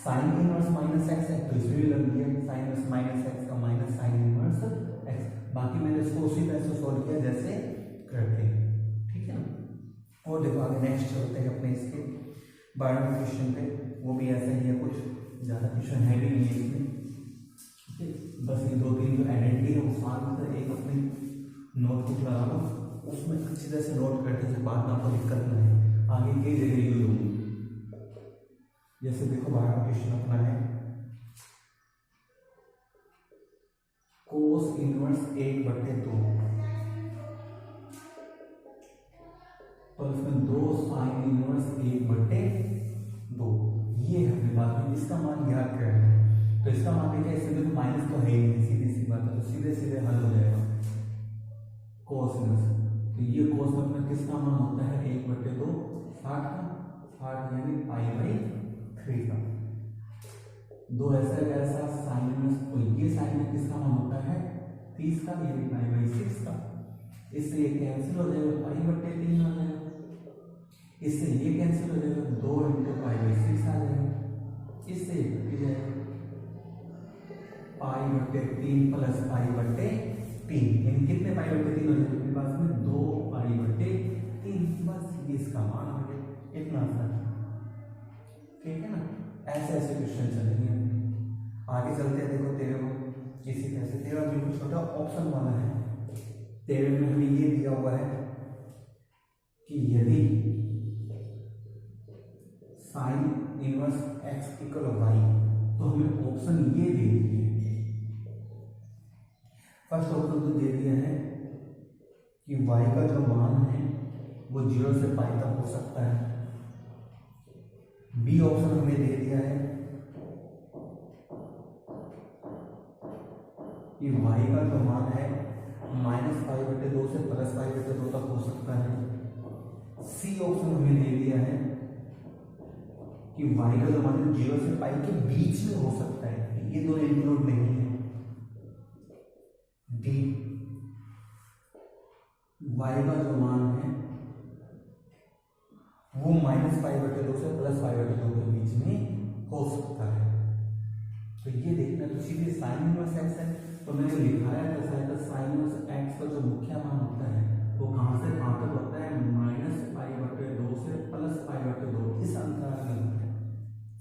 Sine inverse minus x है, तो इसमें भी लग गया साइन इनवर्स माइनस एक्स का माइनस साइन इनवर्स एक्स। बाकी मैंने इसको उसी तरह से सॉल्व किया जैसे करते हैं। ठीक है ना, और देखो आगे नेक्स्ट चलते हैं अपने इसके 12वें क्वेश्चन पे। वो भी ऐसा ही है, कुछ ज़्यादा क्वेश्चन है भी नहीं है इसमें। ठीक है, बस ये 2-3 जो आइडेंटिटी है वो साथ में एक अपनी नोटबुक लगा लो, उसमें अच्छी तरह से नोट करते हैं, बाद में आपको दिक्कत ना है, आगे कई जगह यूज होगी। जैसे देखो 12वां क्वेश्चन अपना है कोस इनवर्स 1/2, तो इसमें 2 साइन इनवर्स 1/2, ये है अपने पास में। इसका मान ज्ञात करना है, तो इसका मान देखिए, इसमें देखो माइनस तो है ही नहीं, सीधी सी बात है, तो सीधे सीधे हल हो जाएगा कोस इनवर्स। तो ये कोस मतलब किसका मान होता है? 1/2 60 का, 60 यानी पाई बाई 3 का। 2 ऐसा साइन इनवर्स, तो ये साइन में किसका मान होता है? 30 का, ये भी पाई बाई 6 का। इससे ये कैंसिल हो जाएगा, पाई बटे 3 आ जाएगा। इससे ये कैंसिल हो जाएगा, 2 × पाई बाई 6 आ जाएगा। इससे ये कट जाएगा, पाई बटे 3 प्लस पाई बटे 3, यानी कितने पाई बटे 3 हो जाएगा अपने पास में? 2 पाई बटे 3। बस इसका मान आ गया, इतना आसान। ठीक है ना, ऐसे ऐसे क्वेश्चन चलेंगे। आगे चलते हैं, देखो 13 इसी तरह से। 13 बिल्कुल छोटा ऑप्शन वाला है। 13 में हमें ये दिया हुआ है कि यदि sine inverse x equal y, तो हमें ऑप्शन ये दे दिए। फर्स्ट ऑप्शन तो दे दिया है कि y का जो मान है वो 0 से पाई तक हो सकता है। बी ऑप्शन हमें दे दिया है कि y का जो मान है -π/2 से +π/2 तक हो सकता है। सी ऑप्शन हमें दे दिया है कि y का जो मान है 0 से पाई के बीच में हो सकता है, ये दोनों इंक्लूड नहीं है। डी y का जो मान है वो -π/2 से +π/2 के बीच में हो सकता है। तो ये देखना, तो सीधे साइन इनवर्स एक्स है, तो मैंने लिखा है साइन एक्स का जो मुख्य मान होता है वो कहाँ से कहाँ तक होता है, -π/2 से +π/2 इस अंतराल में होता है।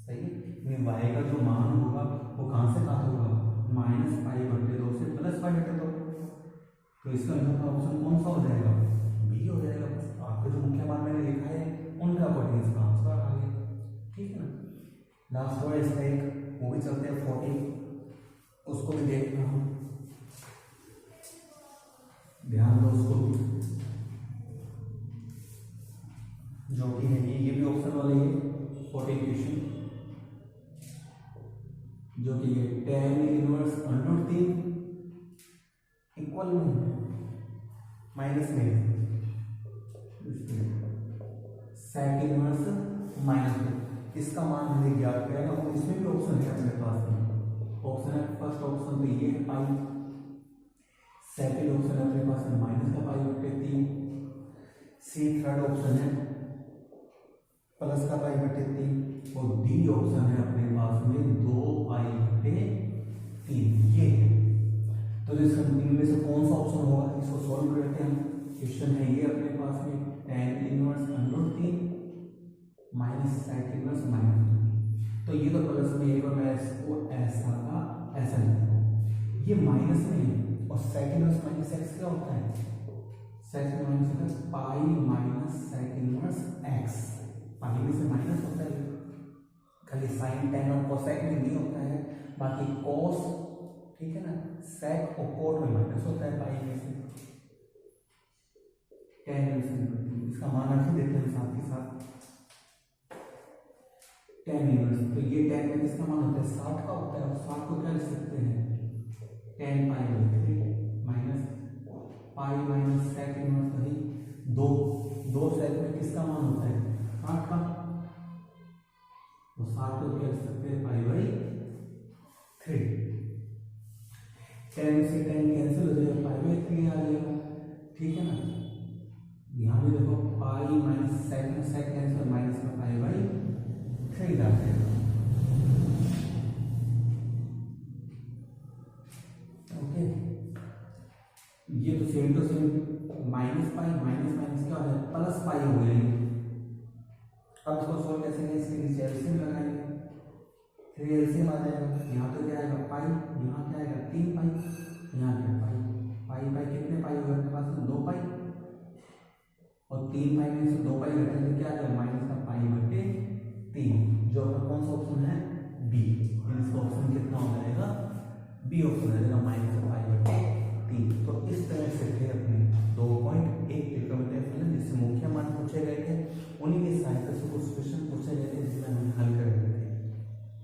सही है, y का जो मान होगा वो कहाँ से कहाँ तक होगा, -π/2 से +π/2। तो इसका ऑप्शन कौन सा हो जाएगा, बी हो जाएगा। आपका जो मुख्य मान मैंने लिखा है उनका अकॉर्डिंग इसका आंसर आ गया। ठीक है ना। लास्ट वर्ड इसका एक वो भी चलते हैं 40, उसको भी देखना हम, ध्यान दो उसको भी, जो कि है ये भी ऑप्शन वाले है 40 क्वेश्चन, जो कि ये tan इनवर्स √3 इक्वल में माइनस में sec इनवर्स -2 इसका मान हमें ज्ञात करेगा। और इसमें भी ऑप्शन है अपने पास में, ऑप्शन है फर्स्ट ऑप्शन तो ये है पाई, सेकंड ऑप्शन है अपने पास में -π/3, सी थर्ड ऑप्शन है +π/3 और डी ऑप्शन है अपने पास में 2π/3 ये है। तो इनमें से कौन सा ऑप्शन होगा, इसको सॉल्व करते हैं हम। क्वेश्चन है ये अपने पास में tan inverse √3 minus sec inverse -2। तो ये तो प्लस में एक और मैं इसको ऐसा का ऐसा लिखूंगा, ये माइनस में है और sec इनवर्स -x क्या होता है, sec -x पाई माइनस sec इनवर्स x, पाई में से माइनस होता है, खाली sin tan और cosec में नहीं होता है, बाकी cos ठीक है ना sec और cot में माइनस होता है पाई में से। tan इसका मान रख देते हैं साथ के साथ tan इनवर्स, तो ये tan में किसका मान होता है 60 का होता है, और 60 को क्या लिख सकते हैं tan π/3 minus pi minus sec inverse वही 2 sec में किसका मान होता है 60 का, तो 60 को क्या लिख सकते हैं π/3। tan से tan कैंसिल हो जाएगा, π/3 आ जाएगा। ठीक है ना, यहाँ भी देखो pi minus sec cancel minus में π/3 जाते हैं। ओके, ये तो same to same minus pi minus क्या हो जाए प्लस पाई हो गया। अब इसको सॉल्व कैसे करें, इसके नीचे एलसीएम लगाएंगे, 3 एलसीएम आ जाएगा। यहाँ तो क्या आएगा पाई, यहाँ क्या आएगा 3 पाई, यहाँ क्या पाई कितने पाई होगा अपने पास 2 पाई, और 3 पाई में से 2 पाई घटाएंगे क्या आ जाएगा -π/3, जो अपना कौन सा ऑप्शन है बी। इसका ऑप्शन कितना हो जाएगा, बी ऑप्शन हो जाएगा -π/3। तो इस तरह से थे अपने 2.1 त्रिकोणमितीय फलन जिससे मुख्य मान पूछे गए थे, उन्हीं की सहायता से कुछ क्वेश्चन पूछे गए थे जिसमें हम हल कर रहे थे।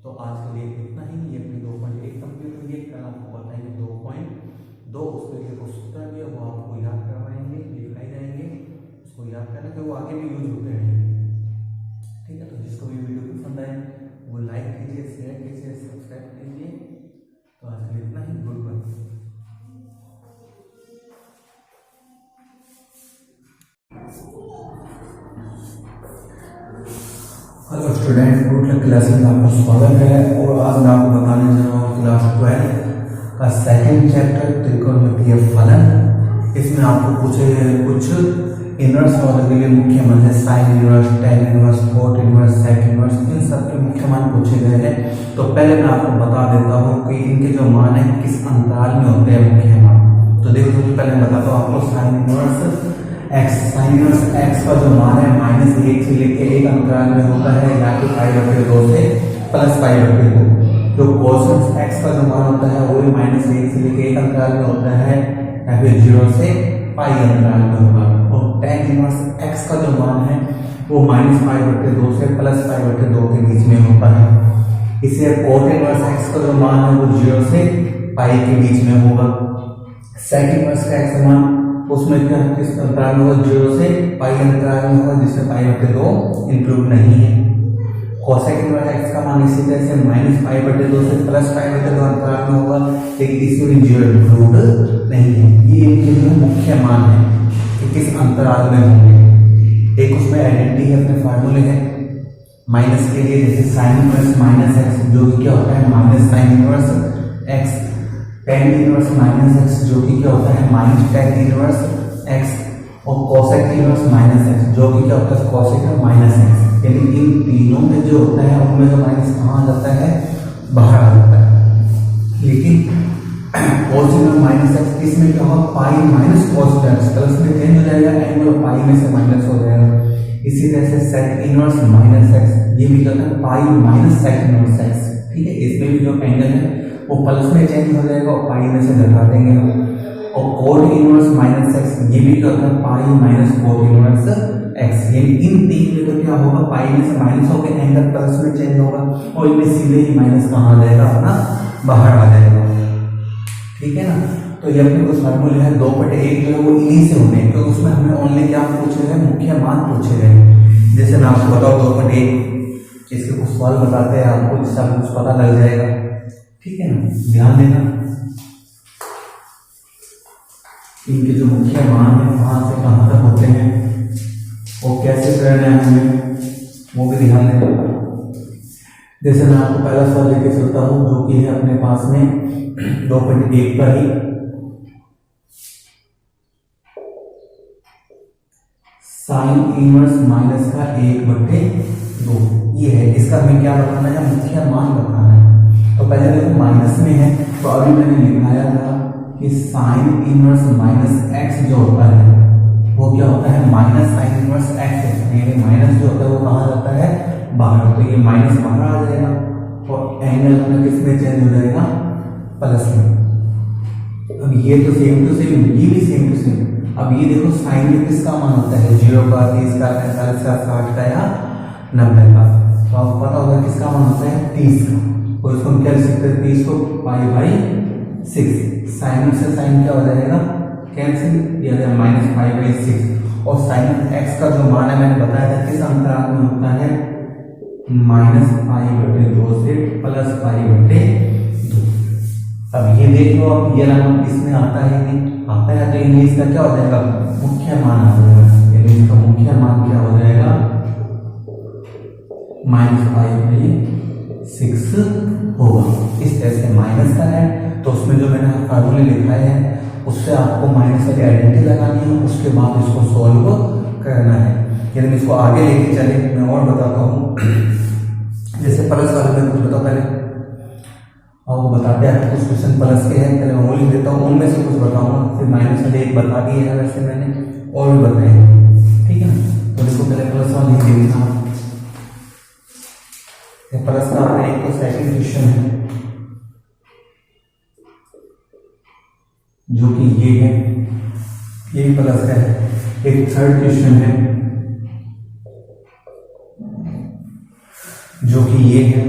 तो आज के लिए इतना ही, ये अपनी 2.1 कंप्लीट हुई है। कल आपको बताएंगे 2.2, उसके लिए कुछ सूत्र भी है वो आपको याद करवाएंगे, दिखाई जाएंगे, उसको याद करना कि वो आगे भी यूज होते रहेंगे। ठीक है, तो जिसको भी वीडियो पसंद आए वो लाइक कीजिए, शेयर कीजिए, सब्सक्राइब कीजिए। तो आज के लिए इतना ही, good bye. Hello student, good luck classes में आपका स्वागत है। और आज मैं आपको बताने जा रहा हूँ क्लास 12 का सेकंड चैप्टर त्रिकोणमितीय फलन। इसमें आपको पूछे कुछ इनवर्स ऑर्डर के लिए मुख्य मान है sine inverse, tan inverse, cot inverse, sec inverse, इन सब के मुख्य मान पूछे गए हैं। तो पहले मैं आपको बता देता हूँ कि इनके जो मान है किस अंतराल में होते हैं मुख्य मान। तो देखो सबसे पहले मैं बताता हूँ आपको साइन इनवर्स x का जो मान है -1 से लेके 1 अंतराल में होता है, या कि π/2 से +π/2। जो कोसाइन x का जो मान होता है वो भी -1 से लेके 1 अंतराल में होता है, या फिर 0 से π अंतराल में होगा। और tan इनवर्स x का जो मान है वो -π/2 से +π/2 के बीच में होता है। इसे cot इनवर्स x का जो मान है वो 0 से π के बीच में होगा। sec इनवर्स का x मान उसमें क्या किस अंतराल में होगा, 0 से π अंतराल में होगा, जिसमें π/2 इंक्लूड नहीं है। कोसेक इनवर्स x का मान इसी तरह से -π/2 से +π/2 अंतराल में होगा, लेकिन इसमें 0 इंक्लूड नहीं है। ये इनके जो मुख्य मान है कि किस अंतराल में होंगे। एक उसमें आइडेंटिटी है, अपने फार्मूले हैं माइनस के लिए, जैसे साइन इनवर्स -x जो क्या होता है -sin inverse x, tan inverse minus x जो कि क्या होता है माइनस टेन इनवर्स एक्स, और कोसेक इनवर्स माइनस एक्स जो कि क्या होता है कोसेक माइनस एक्स। यानी इन तीनों में जो होता है उनमें जो माइनस कहाँ आ जाता है, बाहर आ जाता है। लेकिन कोसेक माइनस एक्स इसमें क्या होगा, pi minus cos x, plus में चेंज हो जाएगा, एंगल पाई में से माइनस हो जाएगा। इसी तरह से सेक इनवर्स माइनस एक्स, ये भी क्या होता है pi minus sec inverse x, ठीक है। इसमें भी जो एंगल है वो प्लस में चेंज हो जाएगा और पाई में से घटा देंगे हम। और कोट इनवर्स माइनस एक्स, ये भी क्या होता है pi minus cot inverse x. ये इन तीन में तो क्या होगा, पाई में से माइनस होकर एंगल प्लस में चेंज होगा, और इनमें सीधे ही माइनस कहाँ आ जाएगा, अपना बाहर आ जाएगा, ठीक है ना। तो ये अपने कुछ फार्मूले है 2/1 जो है वो इन्हीं से होने, तो उसमें हमें ओनली क्या पूछे गए, मुख्य मान पूछे गए। जैसे मैं आपको बताऊँ 2/1, इसके कुछ सवाल बताते हैं आपको, जिससे आपको कुछ पता लग जाएगा, ठीक है ना। ध्यान देना इनके जो मुख्य मान है कहाँ से कहाँ तक होते हैं और कैसे करना है हमें, वो भी ध्यान देना। जैसे मैं आपको पहला सवाल लेके चलता हूँ जो कि है अपने पास में 2/1 का ही। साइन इनवर्स माइनस का 1/2 ये है, इसका हमें क्या बताना है, मुख्य मान बताना है। तो पहले देखो माइनस में है, तो अभी मैंने लिखाया था कि साइन इनवर्स माइनस एक्स जो होता है वो क्या होता है माइनस साइन इनवर्स एक्स है, यानी माइनस जो होता है वो कहाँ जाता है, बाहर। तो ये माइनस बाहर आ जाएगा और एंगल अपना किस में चेंज हो जाएगा, प्लस में। अब ये तो सेम टू सेम, ये भी सेम टू सेम। अब ये देखो साइन में किसका मान होता है, 0 का, 30 का, 45 का, 60 का या 90 का। तो आपको पता होगा किसका मान होता है 30 का, और इसको हम क्या लिख सकते हैं 30 को π/6। साइन से साइन क्या हो जाएगा कैंसिल, ये आ जाएगा -π/6। और साइन एक्स का जो मान है मैंने बताया था किस अंतराल में होता है, -π/2 से +π/2। अब ये देख लो, अब ये नाम इसमें आता है नहीं आता है, तो इनमें इसका क्या हो जाएगा, मुख्य मान आ जाएगा। यानी इसका मुख्य मान क्या हो जाएगा, -π/6 होगा। इस तरह से माइनस का है, तो उसमें जो मैंने फार्मूले लिखाए हैं उससे आपको माइनस वाली आइडेंटिटी लगानी है, उसके बाद इसको सॉल्व करना है। यदि इसको आगे लेके चले, मैं और बताता हूँ। जैसे प्लस वाले में कुछ बताओ पहले, और बताते हैं कुछ क्वेश्चन प्लस के हैं, पहले मैं वो लिख देता हूँ, उनमें से कुछ बताऊंगा। फिर माइनस वाले एक बता दिए है वैसे मैंने, और भी बताए, ठीक है ना। तो देखो पहले प्लस वाले लिख देता हूँ। प्लस का एक तो सेकंड क्वेश्चन है जो कि ये है, ये प्लस का है। एक थर्ड क्वेश्चन है जो कि ये है,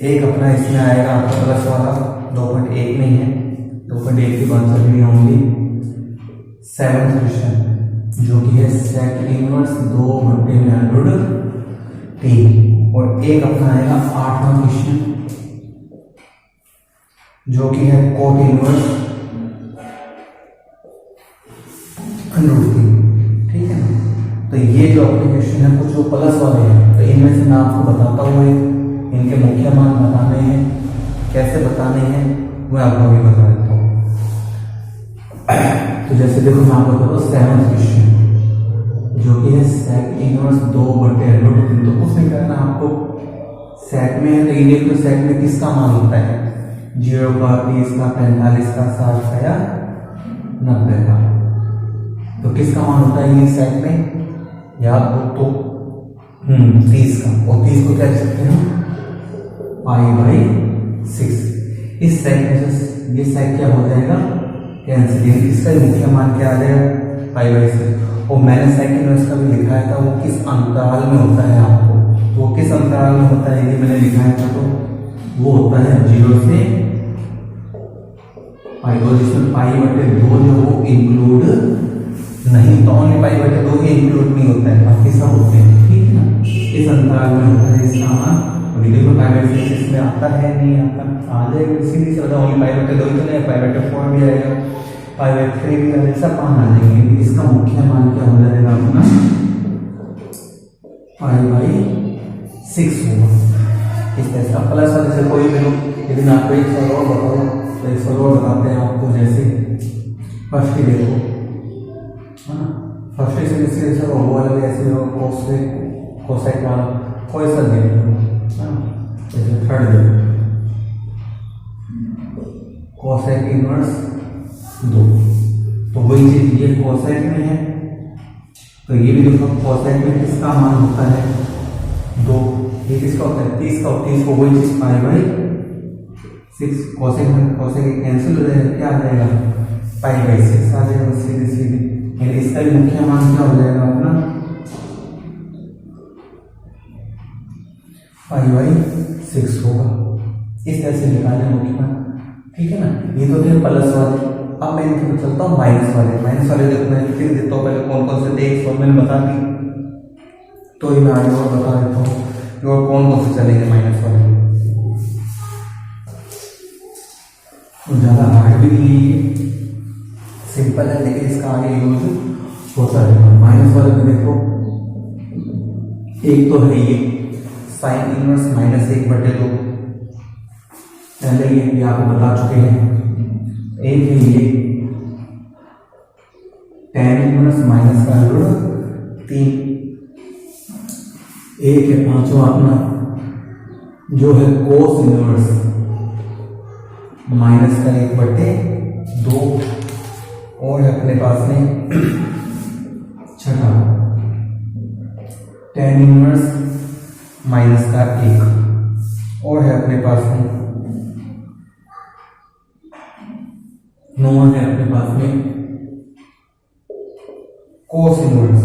एक अपना इसमें आएगा आपका प्लस वाला 2/1 नहीं है, 2/1 की आंसर भी होंगी। 7th क्वेश्चन जो कि है सेक इनवर्स 2/3। और एक अपना आएगा 8वां क्वेश्चन जो कि है कोट इनवर्स √3, ठीक है ना। तो ये जो अपने क्वेश्चन है कुछ जो प्लस वाले हैं, तो इनमें से मैं आपको बताता हूँ, इनके मुख्य मान बताने हैं, कैसे बताने हैं मैं आपको भी बता देता हूँ। तो जैसे देखो मैं आपको बताता हूँ 7th क्वेश्चन जो कि है सेक इनवर्स 2/√3। तो कुछ नहीं करना आपको, सेक में है तो ये देखो सेक में किसका मान होता है, 0 का, 30 का, 45 का, 60 का या 90 का। तो किसका मान होता है ये सेक में, याद हो तो 30 का, और 30 को क्या लिख सकते हैं π/6। इस सेक में से ये सेक क्या हो जाएगा कैंसिल, इसका मुख्य मान क्या आ जाएगा π/6। और मैंने सेकंड में इसका भी लिखाया था वो किस अंतराल में होता है, आपको वो किस अंतराल में होता है ये मैंने लिखाया था, तो वो होता है 0 से π, जिसमें π/2 जो वो इंक्लूड नहीं, तो ओनली π/2 ही इंक्लूड नहीं होता है, बाकी सब होते हैं, ठीक है ना। इस अंतराल में होता है इसका मान। वीडियो में π/6 इसमें आता है नहीं आता, आ जाएगा इसीलिए से होता है, ओनली π/2 ही तो नहीं, π/4 भी आएगा, π/3 भी आएगा, सब मान आ जाएंगे। इसका मुख्य मान क्या हो जाएगा अपना π/6 होगा। इस तरह से प्लस वाले से कोई भी लो, लेकिन आपको एक सवाल और बताओ, तो एक सवाल और बताते हैं आपको। जैसे फर्स्ट ही देखो, है ना, फर्स्ट ही से सर वो वाला ऐसे हो, कोसेक वाला कोई सा देख लो, है ना। जैसे थर्ड देखो, कोसेक इनवर्स 2, तो वही चीज ये कोसेक में है, तो ये भी देखो कोसेक में किसका मान होता है 2, ये किसका होता है 30 का, 30 को वही चीज पाई बाई 6, कोसेक में कोसेक कैंसिल हो जाएगा, क्या आ जाएगा पाई बाई 6 आ जाएगा सीधे सीधे, यानी इसका भी मुख्य मान क्या हो जाएगा अपना पाई बाई 6 होगा। इस तरह से निकालने मुख्य मान, ठीक है ना। ये तो थे प्लस वाले। अब मैं इनके पर चलता हूँ माइनस वाले देखो मैं फिर देता हूँ, पहले कौन कौन से थे एक सौ मैंने बता दी, तो ये मैं आगे और बता देता हूँ कि और कौन कौन से चलेंगे माइनस वाले। ज़्यादा हार्ड भी नहीं है, सिंपल है, लेकिन इसका आगे यूज होता है। माइनस वाले में देखो एक तो है ये साइन इनवर्स -1/2, पहले ये आपको बता चुके हैं। एक है ये tan इनवर्स -√3, एक है पांचवा अपना जो है कोस इनवर्स -1/2, और है अपने पास में छठा tan इनवर्स -1, और है अपने पास में 9 है अपने पास में कोस इनवर्स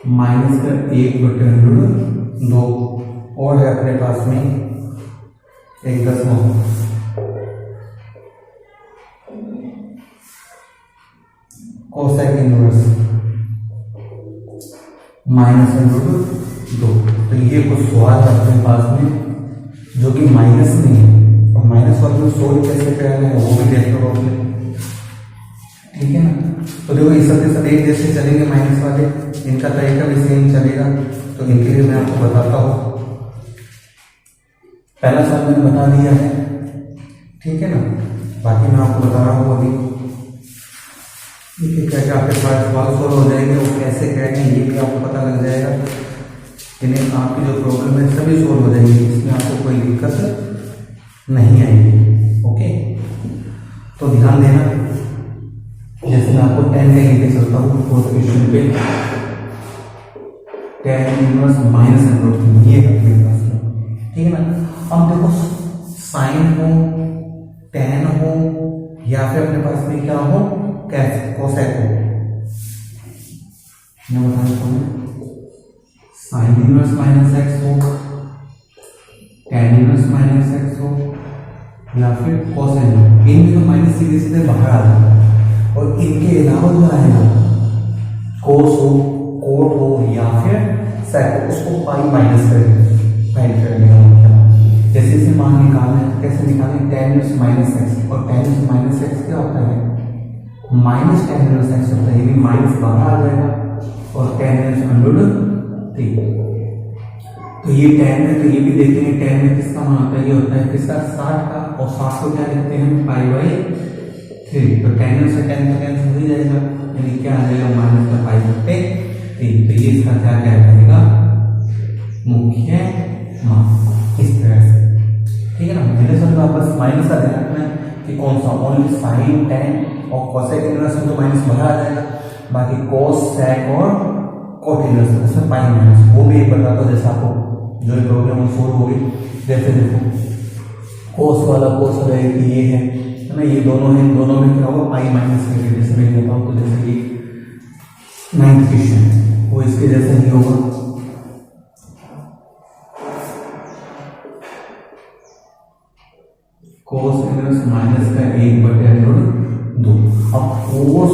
-1/√2, और है अपने पास में 1/10 कोसेक इनवर्स -√2। तो ये कुछ सवाल है अपने पास में जो कि माइनस में है, और माइनस वाले में सोल्व कैसे करना है वो भी देख लो अपने, ठीक है ना। तो देखो ये सब के सब एक जैसे चलेंगे माइनस वाले, इनका तरीका भी सेम चलेगा, तो इनके लिए मैं आपको बताता हूँ। पहला सवाल मैंने बता दिया है, ठीक है ना, बाकी मैं आपको बता रहा हूँ अभी क्या क्या आपके पास सवाल सोल्व हो जाएंगे, वो कैसे करेंगे ये भी आपको पता लग जाएगा। इन्हें आपकी जो प्रॉब्लम है सभी सोल्व हो जाएंगे, इसमें आपको कोई दिक्कत नहीं आएगी। ओके, तो ध्यान देना। जैसे मैं आपको 10 का लेके चलता हूँ फोर्थ क्वेश्चन पे, tan इनवर्स -√3 ये है अपने पास में, ठीक है ना। अब देखो साइन हो, tan हो, या फिर अपने पास में क्या हो कोसेक हो, मैं बता देता हूँ साइन इनवर्स -x हो, tan इनवर्स -x हो, या फिर कोसाइन हो, इनमें तो माइनस सीधे सीधे बाहर आ जाता है। और इनके अलावा जो आएगा कोस हो, कोट हो, या फिर सेक हो, उसको पाई माइनस करेंगे, फाइंड करने का मतलब। जैसे इसे मान निकालना है, कैसे निकालें tan इनवर्स -x, और tan इनवर्स -x क्या होता है -tan इनवर्स x होता है, ये भी माइनस बाहर आ जाएगा, और tan इनवर्स √3। तो ये tan है, तो ये भी देखेंगे tan में किसका मान होता है, ये होता है किसका 60 का, और 60 को क्या लिखते हैं π/3। तो tan से tan तो कैंसिल हो ही जाएगा, यानी क्या आ जाएगा -π/3। तो ये इसका क्या कहलाएगा मुख्य मान, इस तरह से, ठीक है ना। मेरे साथ वापस माइनस का ध्यान रखना है कि कौन सा, ओनली साइन tan और कोसेक इनवर्स में तो माइनस बाहर आ जाएगा, बाकी कोस सेक और कोट इनवर्स उसमें पाई माइनस, वो भी एक बताता हूँ। जैसे आपको जो प्रॉब्लम वो सोल्व होगी, जैसे देखो कोस वाला कोस रहेगी ये है ना, ये दोनों है, दोनों में क्या होगा पाई माइनस करके, जैसे मैं कहता हूँ। तो जैसे कि 9th क्वेश्चन वो इसके जैसे नहीं होगा, कोस इनवर्स -1/√2। अब कोस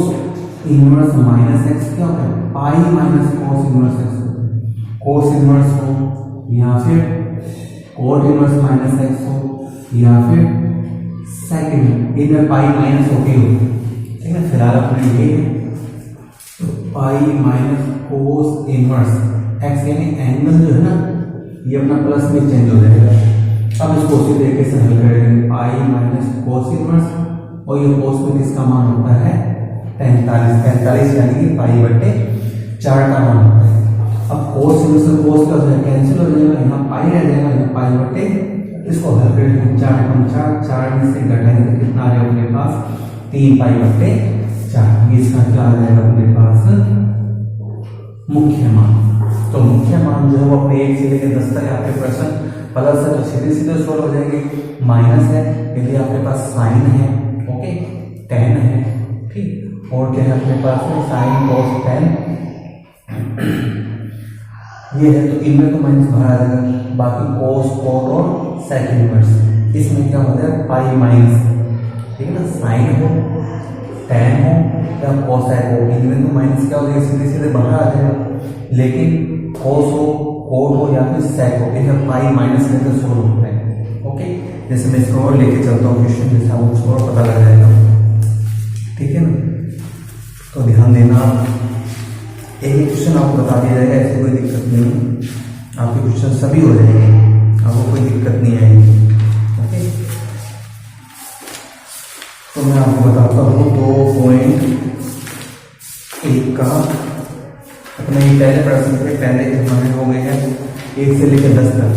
इनवर्स -x क्या होता है pi minus cos inverse x, cos inverse हो, या फिर कोट इनवर्स -x हो, या फिर सेकंड इनमें पाई माइनस होती हो, ठीक है। फिलहाल अपने ये तो pi minus cos inverse x, यानी एंगल जो है ना ये अपना प्लस में चेंज हो जाएगा, अब इसको उसी तरीके से हल करेंगे, पाई माइनस कोस इनवर्स, और ये कोस में किसका मान होता है 45 यानी कि पाई बटे 4 का मान होता है। अब कोस इनवर्स से कोस का कैंसिल हो जाएगा, यहाँ पाई रह जाएगा, यहाँ पाई बटे, इसको हल करेंगे 4 कम 4 में से घटाएंगे तो कितना आ जाएगा अपने पास 3 पाई बटे 4। इसका क्या आ जाएगा अपने पास मुख्य मान। तो मुख्य मान जो है वो अपने 1 से लेकर 10 तक आपके प्रश्न प्लस है तो सीधे सीधे सोल्व हो जाएंगे, माइनस है यदि आपके पास साइन है, ओके, टेन है, ठीक, और क्या है अपने पास में साइन कॉस टेन ये है, तो इनमें तो माइनस बाहर आ जाएगा, बाकी कोस कोट और सेक इनवर्स, इसमें क्या होता है पाई माइनस, ठीक है ना, साइन हो टेन हो या कोसेक हो, इनमें तो माइनस क्या हो जाएगा सीधे सीधे बाहर आ जाएगा, लेकिन कोस हो कोट हो या फिर सेक हो, इधर पाई माइनस लेकर सोल्व होता है, ओके। जैसे मैं इसको और लेके चलता हूँ क्वेश्चन, जैसे आपको और पता लग जाएगा, ठीक है ना। तो ध्यान देना, एक क्वेश्चन आपको बता दिया जाएगा, ऐसे कोई दिक्कत नहीं है, आपके क्वेश्चन सभी हो जाएंगे, आपको कोई दिक्कत नहीं आएगी, ओके। तो मैं आपको बताता हूँ 2.1 का अपने पहले प्रश्न के पहले हमारे हो गए हैं 1 से लेकर 10 तक,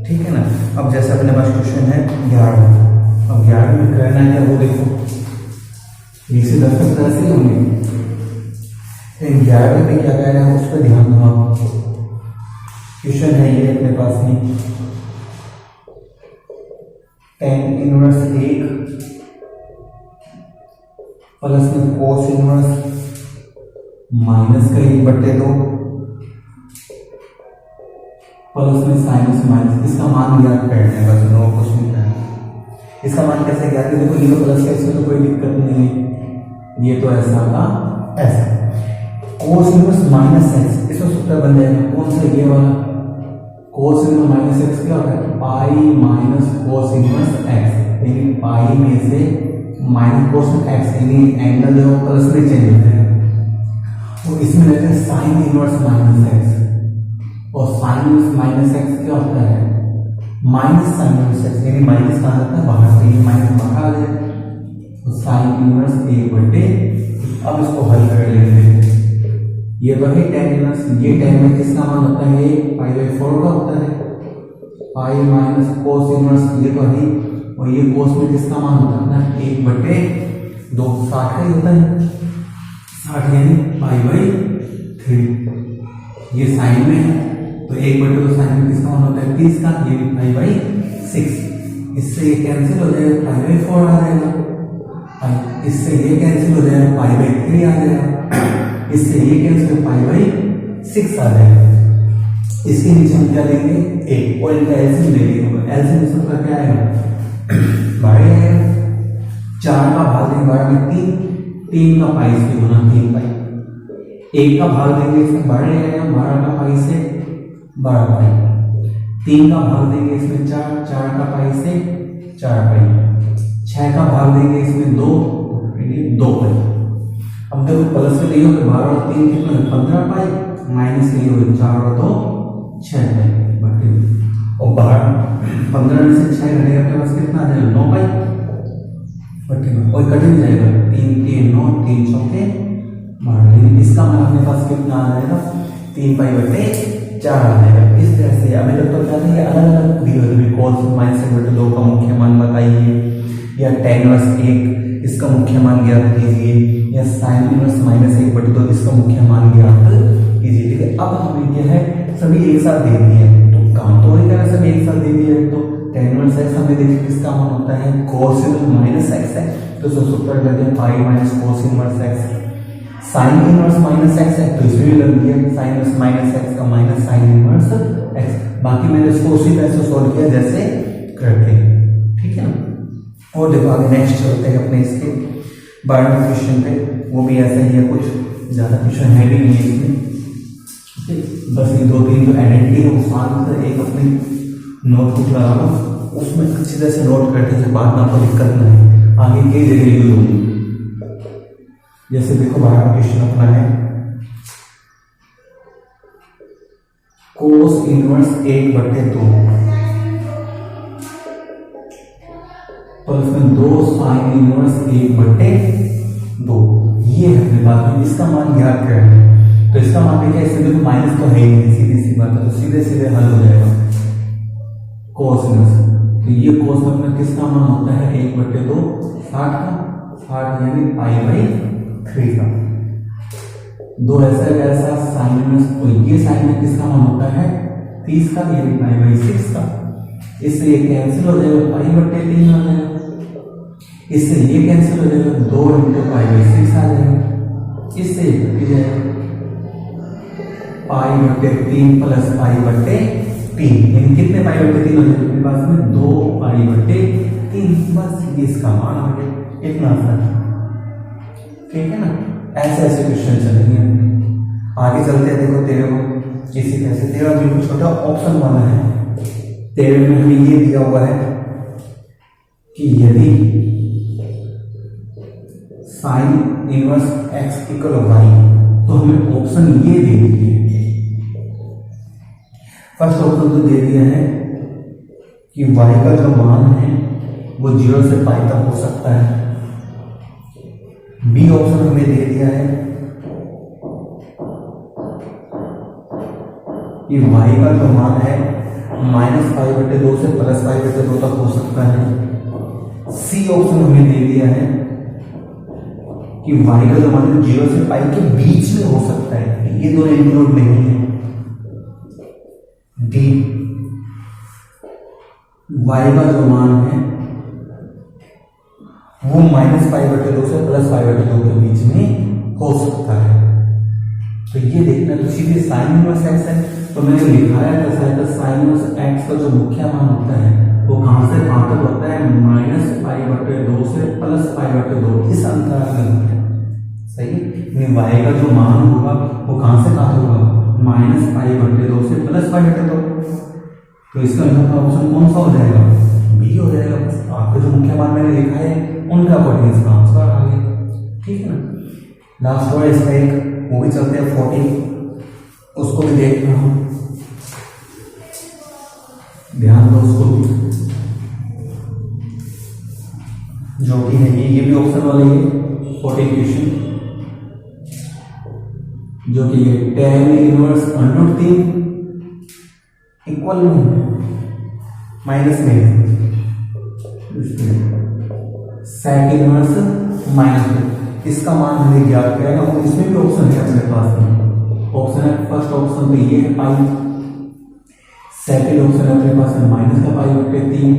ठीक है ना। अब जैसे अपने पास क्वेश्चन है 11, अब 11 में करना है वो देखो 1 से 10 तक कैसे होंगे, 11 में क्या कह रहे हैं उस पर ध्यान दो आप। क्वेश्चन है ये अपने पास में tan इनवर्स 1 प्लस में कोस इनवर्स माइनस का 1/2 प्लस में साइनस माइनस, इसका मान ज्ञात करना है, बस नो कुछ नहीं करना। इसका मान कैसे ज्ञात करें, देखो ये प्लस का, इसमें तो कोई दिक्कत नहीं है, ये तो ऐसा का ऐसा। कोस इनवर्स माइनस एक्स, इसमें सूत्र बन जाएगा कौन सा, ये वाला कोस इनवर्स माइनस एक्स क्या होता है pi minus cos inverse x, यानी पाई में से माइनस कोस एक्स, यानी एंगल जो प्लस में चेंज होता है, और इसमें रहते हैं साइन इनवर्स माइनस एक्स, और साइन इनवर्स माइनस एक्स क्या होता है माइनस साइन इनवर्स एक्स, यानी माइनस कहाँ आता है बाहर से, ये माइनस बाहर आ जाए तो साइन इनवर्स 1/। अब इसको हल कर लेंगे, ये तो है tan इनवर्स, ये tan में किसका मान होता है पाई/4 का होता है, पाई माइनस कोस इनवर्स ये तो है, और ये कोस में किसका मान होता है ना 1/2, 60 का ही होता है, 60 यानी पाई/3। ये साइन में है तो 1/2 तो साइन में किसका मान होता है 30 का, ये पाई/6, इससे ये कैंसिल हो जाएगा पाई/4 आ जाएगा, इससे ये कैंसिल हो जाएगा पाई/3 आ जाएगा, इससे ये कैंसिल पाई/6 आ जाएगा। इसके नीचे हम क्या लेंगे 1, और इनका एलसीएम ले लेंगे, एलसीएम इसका क्या आएगा 12 आएगा, 4 का भाग देंगे 12 में 3 का पाई से गुना 3 पाई, 1 का भाग देंगे इसमें 12 आएगा, 12 का पाई से 12 पाई, 3 का भाग देंगे इसमें 4 का पाई से 4 पाई, 6 का भाग देंगे इसमें 2 पाई। अब देखो प्लस में नहीं हो तो 12 और 3 कितना 15 पाई, माइनस नहीं हो 4 और 2 6 पाई, और 15 में से 6 घटेगा अपने पास कितना आ जाएगा 9 पाई, और कट भी जाएगा 3 के 9 3 चौके 12, इसका मान अपने पास कितना आ जाएगा 3 पाई/4 आ जाएगा। इस तरह से अभी तक तो क्या था ये अलग अलग दिए हुए, कोस -2 का मुख्य मान बताइए, या tan इनवर्स 1 इसका मुख्य मान ज्ञात कीजिए, या साइन इनवर्स -1/2 इसका मुख्य मान ज्ञात कीजिए। ठीक है, अब हमें क्या है सभी एक साथ दे दिए हैं, तो काम तो वही करें, सभी एक साथ दे दिए हैं, तो tan इनवर्स x हमें देखिए किसका मान होता है cos इनवर्स -x है, तो इसको सूत्र लग गया pi minus cos inverse x, sine inverse -x है तो इसमें भी लग गया साइन इनवर्स -x का माइनस साइन इनवर्स x। बाकी मैंने इसको उसी तरह से सॉल्व किया जैसे करते हैं, ठीक है ना। और देखो आगे नेक्स्ट चलते हैं अपने इसके 12वें क्वेश्चन पे, वो भी ऐसा ही है, कुछ ज़्यादा क्वेश्चन है भी नहीं है इसमें, बस ये 2-3 जो आइडेंटिटी है वो शांत एक अपनी नोटबुक लगा लो, उसमें अच्छी तरह से नोट करते हैं, बाद में आपको दिक्कत ना है, आगे कई जगह यूज होगी। जैसे देखो 12वां क्वेश्चन अपना है कोस इनवर्स 1/2, में 2 साइन इनवर्स 1/2, ये है अपने पास में। इसका मान ज्ञात करना है, तो इसका मान देखिए, इससे देखो माइनस तो है ही नहीं, सीधी सी बात है, तो सीधे सीधे हल हो जाएगा कोस इनवर्स। तो ये कोस में किसका मान होता है 1/2, 60 का, 60 यानी π/3 का। 2 ऐसा साइन इनवर्स, तो ये साइन में किसका मान होता है 30 का, यानी π/6 का। इससे ये कैंसिल हो जाएगा, π/3 आ जाएगा। इससे ये कैंसिल हो जाएगा, 2 × π/6 आ जाएगा। इससे ये कट जाएगा, π/3 + π/3, यानी कितने π/3 हो जाएगा अपने पास में 2 π/3। बस इसका मान आ गया, इतना आसान, ठीक है ना। ऐसे ऐसे क्वेश्चन चलेंगे, आगे चलते हैं। देखो 13 इसी तरह से, 13 बिल्कुल छोटा ऑप्शन वाला है। 13 में हमें ये दिया हुआ है कि यदि साइन इनवर्स x = y, तो हमें ऑप्शन ये दे दिए। फर्स्ट ऑप्शन तो दे दिया है कि y का जो मान है वो 0 से π तक हो सकता है। बी ऑप्शन हमें दे दिया है कि y का जो मान है -π/2 से +π/2 तक हो सकता है। सी ऑप्शन हमें दे दिया है कि y का जो मान है 0 से π के बीच में हो सकता है, ये दोनों इंक्लूड नहीं है। डी, y का जो मान है वो -π/2 से +π/2 के बीच में हो सकता है। तो ये देखना, तो सीधे साइन इनवर्स x है, तो मैंने लिखा है तो साइन इनवर्स x का जो मुख्य मान होता है वो कहां से कहां तक होता है, -π/2 से +π/2, इस अंतराल में होता है। सही, y का जो मान होगा वो कहां से कहां होगा, -π/2 से +π/2। तो इसका ऑप्शन कौन सा हो जाएगा, बी हो जाएगा। बस आपका जो मुख्य मान मैंने लिखा है उनका अकॉर्डिंग इसका आंसर आ गया, ठीक है ना। लास्ट वर्ड इसका एक वो भी चलते हैं 14, उसको भी देखना हो, ध्यान दो उसको भी, जो कि है ये भी ऑप्शन वाले है 14 क्वेश्चन, जो कि ये tan इनवर्स √3 इक्वल माइनस में sec इनवर्स -2, इसका मान हमें ज्ञात करेगा। और इसमें भी ऑप्शन है अपने पास में, ऑप्शन है फर्स्ट ऑप्शन में ये है पाई, सेकंड ऑप्शन है अपने पास में -π/3,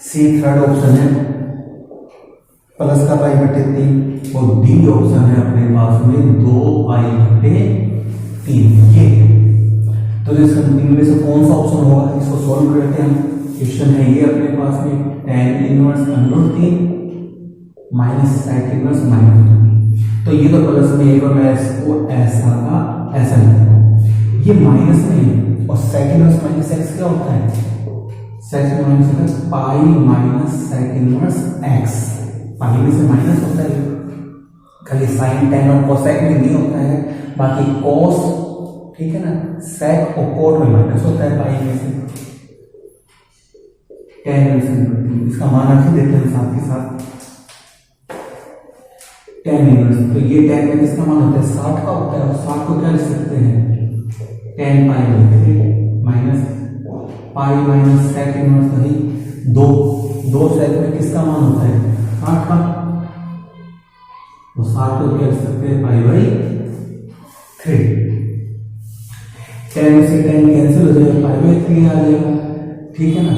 सी थर्ड ऑप्शन है +π/3, और डी ऑप्शन है अपने पास में 2π/3। ये तो इनमें से कौन सा ऑप्शन होगा, इसको सॉल्व करते हैं। क्वेश्चन है ये अपने पास में tan inverse √3 minus sec inverse -2, तो ये तो प्लस में एक, और मैं इसको ऐसा का ऐसा लिखूंगा, ये माइनस में है। और sec इनवर्स माइनस x क्या होता है, sec minus pi minus sec inverse x, पाई में से माइनस होता है, खाली साइन tan और cosec में नहीं होता है, बाकी cos, ठीक है ना, sec और cot में माइनस होता है पाई में से। इसका मान रख देते हैं साथ के साथ tan इनवर्स, तो ये tan में किसका मान होता है 60 का होता है, और 60 को क्या लिख सकते हैं tan π/3 minus pi minus sec inverse, वही 2 sec में किसका मान होता है 60 का, तो 60 को क्या लिख सकते हैं π/3। tan से tan कैंसिल हो जाएगा, π/3 आ जाएगा, ठीक है ना।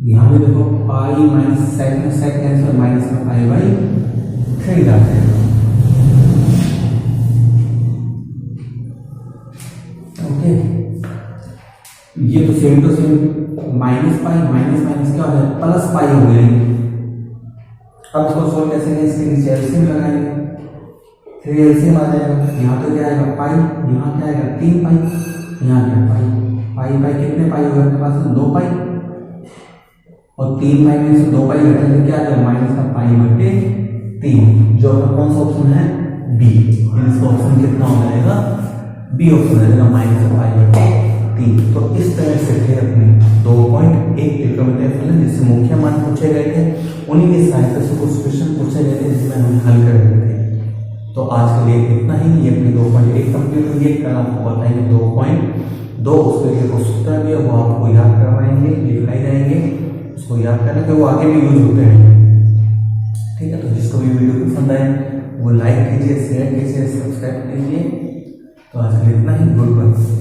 यहाँ पे देखो pi minus sec cancel, minus में π/3 जाते हैं। ओके, ये तो सेम टू सेम -π माइनस क्या हो जाएगा +π हो गया। अब इसको सोल्व कैसे करें, इसके नीचे एलसीएम लगाएंगे, 3 एलसीएम आ जाएगा। यहाँ तो क्या आएगा पाई, यहाँ क्या आएगा 3 पाई, यहाँ क्या पाई कितने पाई होगा अपने पास 2 पाई, और 3 पाई में से 2 पाई घटाएंगे क्या आ जाएगा -π/3, जो अपना कौन सा ऑप्शन है बी। इसका ऑप्शन कितना हो जाएगा, बी ऑप्शन आ जाएगा -π/3। तो इस तरह से थे अपने 2.1 त्रिकोणमितीय फलन जिससे मुख्य मान पूछे गए थे। उन्हीं की सहायता से कुछ क्वेश्चन पूछे गए थे जिसमें हम हल कर रहे थे। तो आज के लिए इतना ही। ये अपनी 2.1 कंप्लीट हुई है। कल आपको बताएंगे 2.2, उसके लिए कुछ सूत्र भी है वो आपको याद करवाएंगे, लिखवाए जाएंगे, उसको याद करना कि वो आगे भी यूज होते हैं। ठीक है, तो जिसको भी वीडियो पसंद आए वो लाइक कीजिए, शेयर कीजिए, सब्सक्राइब कीजिए। तो आज के लिए इतना ही। Good bye.